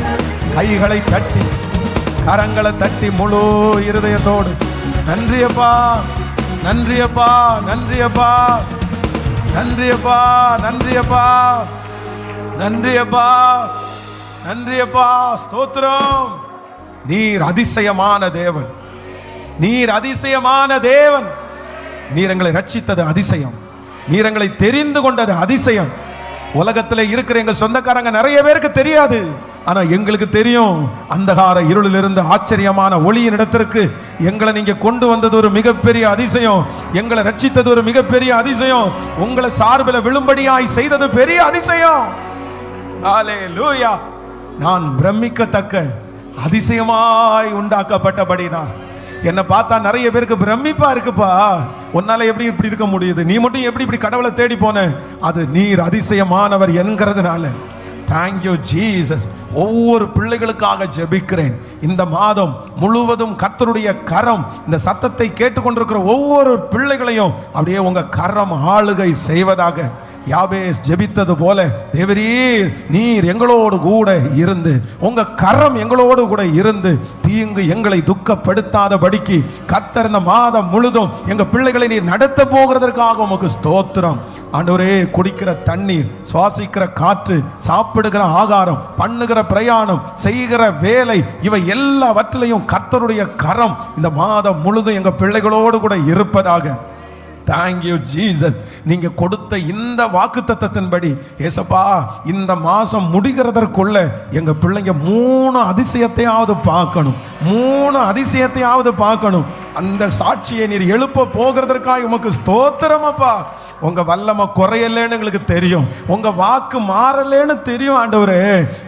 கைகளை தட்டி கரங்களை தட்டி முழு இருதயத்தோடு நன்றியப்பா நன்றியப்பா நன்றியப்பா நன்றியப்பா நன்றியப்பா நன்றியப்பா நன்றியப்பா. ஸ்தோத்திரம். நீர் அதிசயமான தேவன். நீர் அதிசயமான தேவன். நீர் எங்களை ரட்சித்தது அதிசயம். நீர் எங்களை தெரிந்து கொண்டது அதிசயம். உலகத்தில் இருக்கிற எங்க சொந்தக்காரங்க நிறைய பேருக்கு தெரியாது, ஆனா எங்களுக்கு தெரியும். அந்தகார இருளிலிருந்து ஆச்சரியமான ஒளியின் இடத்திற்கு எங்களை நீங்க கொண்டு வந்தது ஒரு மிகப்பெரிய அதிசயம். எங்களை ரட்சித்தது ஒரு மிகப்பெரிய அதிசயம். உங்களை சார்பில் விழும்படியாய் செய்தது பெரிய அதிசயம். ஹல்லேலூயா. நான் பிரமிக்கத்தக்க அதிசயமாய் உண்டாக்கப்பட்டபடினார். என்னை பார்த்தா நிறைய பேருக்கு பிரமிப்பா இருக்குப்பா. உன்னால எப்படி இப்படி இருக்க முடியுது? நீ மட்டும் எப்படி இப்படி கடவுளை தேடி போன? அது நீர் அதிசயமானவர் என்கிறதுனால, தேங்க்யூ ஜீசஸ். ஒவ்வொரு பிள்ளைகளுக்காக ஜெபிக்கிறேன். இந்த மாதம் முழுவதும் கர்த்தருடைய கரம் இந்த சத்தத்தை கேட்டுக்கொண்டிருக்கிற ஒவ்வொரு பிள்ளைகளையும் அப்படியே உங்க கரம் ஆளுகை செய்வதாக. யாபேஸ் ஜெபித்தது போல தேவரீர் நீர் எங்களோடு கூட இருந்து, உங்க கரம் எங்களோடு கூட இருந்து தீங்கு எங்களை துக்கப்படுத்தாதபடிக்கு கர்த்தர் இந்த மாதம் முழுதும் எங்க பிள்ளைகளை நீர் நடத்த போகிறதற்காக உமக்கு ஸ்தோத்திரம். ஆண்டவரே, குடிக்கிற தண்ணீர், சுவாசிக்கிற காற்று, சாப்பிடுகிற ஆகாரம், பண்ணுகிற பிரயாணம், செய்கிற வேலை, இவை எல்லாவற்றிலையும் கர்த்தருடைய கரம் இந்த மாதம் முழுதும் எங்க பிள்ளைகளோடு கூட இருப்பதாக. Thank you Jesus. நீங்க கொடுத்த இந்த வாக்குத்தத்தத்தின்படி ஏசப்பா இந்த மாசம் முடிகிறதற்குள்ள எங்க பிள்ளைங்க 3 அதிசயத்தையாவது பார்க்கணும், 3 அதிசயத்தையாவது பார்க்கணும். அந்த சாட்சியை நீர் எழுப்ப போகிறதற்காக உமக்கு ஸ்தோத்திரம் அப்பா. உங்க வல்லமை குறையலன்னு எங்களுக்கு தெரியும், உங்க வாக்கு மாறலேன்னு தெரியும் ஆண்டவரே.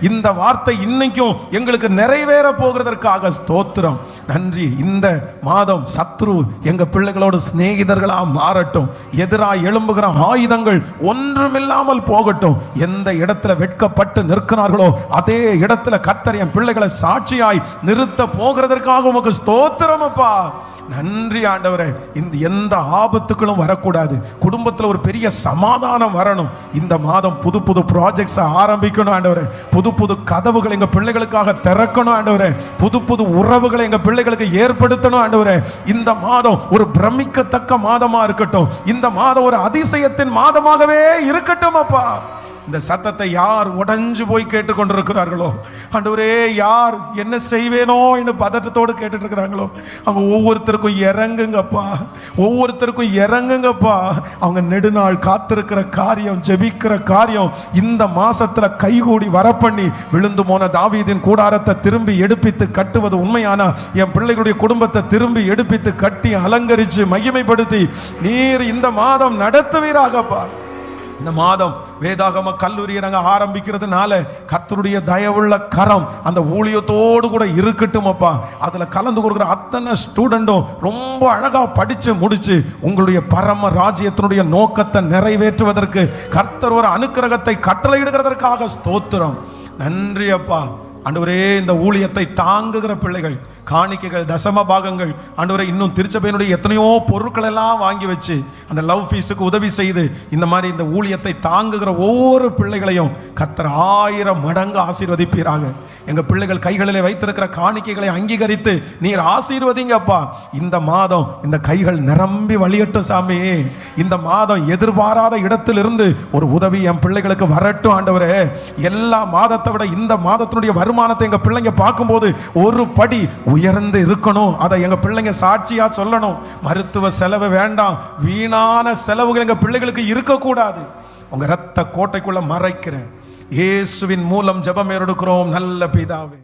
இந்த வார்த்தை இன்னைக்கும் எங்களுக்கு நிறைவேற போகிறதற்காக ஸ்தோத்திரம், நன்றி. இந்த மாதம் சத்ரு எங்க பிள்ளைகளோட சிநேகிதர்களா மாறட்டும், எதிராக எழும்புகிற ஆயுதங்கள் ஒன்றுமில்லாமல் போகட்டும். எந்த இடத்துல வெட்கப்பட்டு நிற்கிறார்களோ அதே இடத்துல கர்த்தர் என் பிள்ளைகளை சாட்சியாய் நிறுத்த போகிறதற்காக உமக்கு ஸ்தோத்திரம் அப்பா. நன்றி ஆண்டவரே. இந்த எந்த ஆபத்துக்களும் வரக்கூடாது, குடும்பத்தில் ஒரு பெரிய சமாதானம் வரணும். இந்த மாதம் புது புது ப்ராஜெக்ட்ஸ் ஆரம்பிக்கணும் ஆண்டவரே, புது புது கதவுகள் எங்க பிள்ளைகளுக்காக திறக்கணும் ஆண்டவரே, புது புது உறவுகளை எங்க பிள்ளைகளுக்கு ஏற்படுத்தணும் ஆண்டவரே. இந்த மாதம் ஒரு பிரமிக்கத்தக்க மாதமா இருக்கட்டும், இந்த மாதம் ஒரு அதிசயத்தின் மாதமாகவே இருக்கட்டும் அப்பா. இந்த சத்தத்தை யார் உடைஞ்சு போய் கேட்டுக்கொண்டிருக்கிறார்களோ ஆண்டவரே, யார் என்ன செய்வேனோ என்று பதட்டத்தோடு கேட்டுட்டு இருக்கிறாங்களோ அவங்க ஒவ்வொருத்தருக்கும் இறங்குங்கப்பா, ஒவ்வொருத்தருக்கும் இறங்குங்கப்பா. அவங்க நெடுநாள் காத்திருக்கிற காரியம், ஜெபிக்கிற காரியம் இந்த மாசத்துல கைகூடி வரப்பண்ணி விழுந்து போன தாவீதின் கூடாரத்தை திரும்பி எடுப்பித்து கட்டுவது உண்மையானா என் பிள்ளைகளுடைய குடும்பத்தை திரும்பி எடுப்பித்து கட்டி அலங்கரித்து மகிமைப்படுத்தி நீர் இந்த மாதம் நடத்துவீராகப்பா. இந்த மாதம் வேதாகம கல்லூரியை நாங்கள் ஆரம்பிக்கிறதுனால கர்த்தருடைய தயவுள்ள கரம் அந்த ஊழியத்தோடு கூட இருக்கட்டும் அப்பா. அதில் கலந்து கொடுக்குற அத்தனை ஸ்டூடெண்ட்டும் ரொம்ப அழகாக படித்து முடித்து உங்களுடைய பரம ராஜ்யத்தினுடைய நோக்கத்தை நிறைவேற்றுவதற்கு கர்த்தர் ஒரு அனுக்கிரகத்தை கட்டளையிடுகிறதற்காக ஸ்தோத்திரம், நன்றி அப்பா. ஆண்டவரே, இந்த ஊழியத்தை தாங்குகிற பிள்ளைகள், காணிக்கைகள், தசம பாகங்கள், ஆண்டவரே இன்னும் திருச்சபையினுடைய எத்தனையோ பொருட்கள் எல்லாம் வாங்கி வச்சு அந்த லவ் ஃபீஸுக்கு உதவி செய்து இந்த மாதிரி இந்த ஊழியத்தை தாங்குகிற ஒவ்வொரு பிள்ளைகளையும் கர்த்தர் 1000 மடங்கு ஆசீர்வதிப்பீராக. எங்க பிள்ளைகள் கைகளிலே வைத்திருக்கிற காணிக்கைகளை அங்கீகரித்து நீர் ஆசீர்வதிங்கப்பா. இந்த மாதம் இந்த கைகள் நிரம்பி வழியட்டும் சாமி. இந்த மாதம் எதிர்பாராத இடத்திலிருந்து ஒரு உதவி என் பிள்ளைகளுக்கு வரட்டும் ஆண்டவரே. எல்லா மாதத்தை விட இந்த மாதத்தினுடைய வருமானத்தை எங்க பிள்ளைங்க பார்க்கும்போது ஒரு படி உயர்ந்து இருக்கணும். அதை எங்க பிள்ளைங்க சாட்சியா சொல்லணும். மருத்துவ செலவு வேண்டாம், வீணான செலவுகள் எங்க பிள்ளைகளுக்கு இருக்கக்கூடாது. உங்க இரத்த கோட்டைக்குள்ள மறைக்கிறேன். இயேசுவின் மூலம் ஜெபம் எடுக்கிறோம் நல்ல பிதாவே.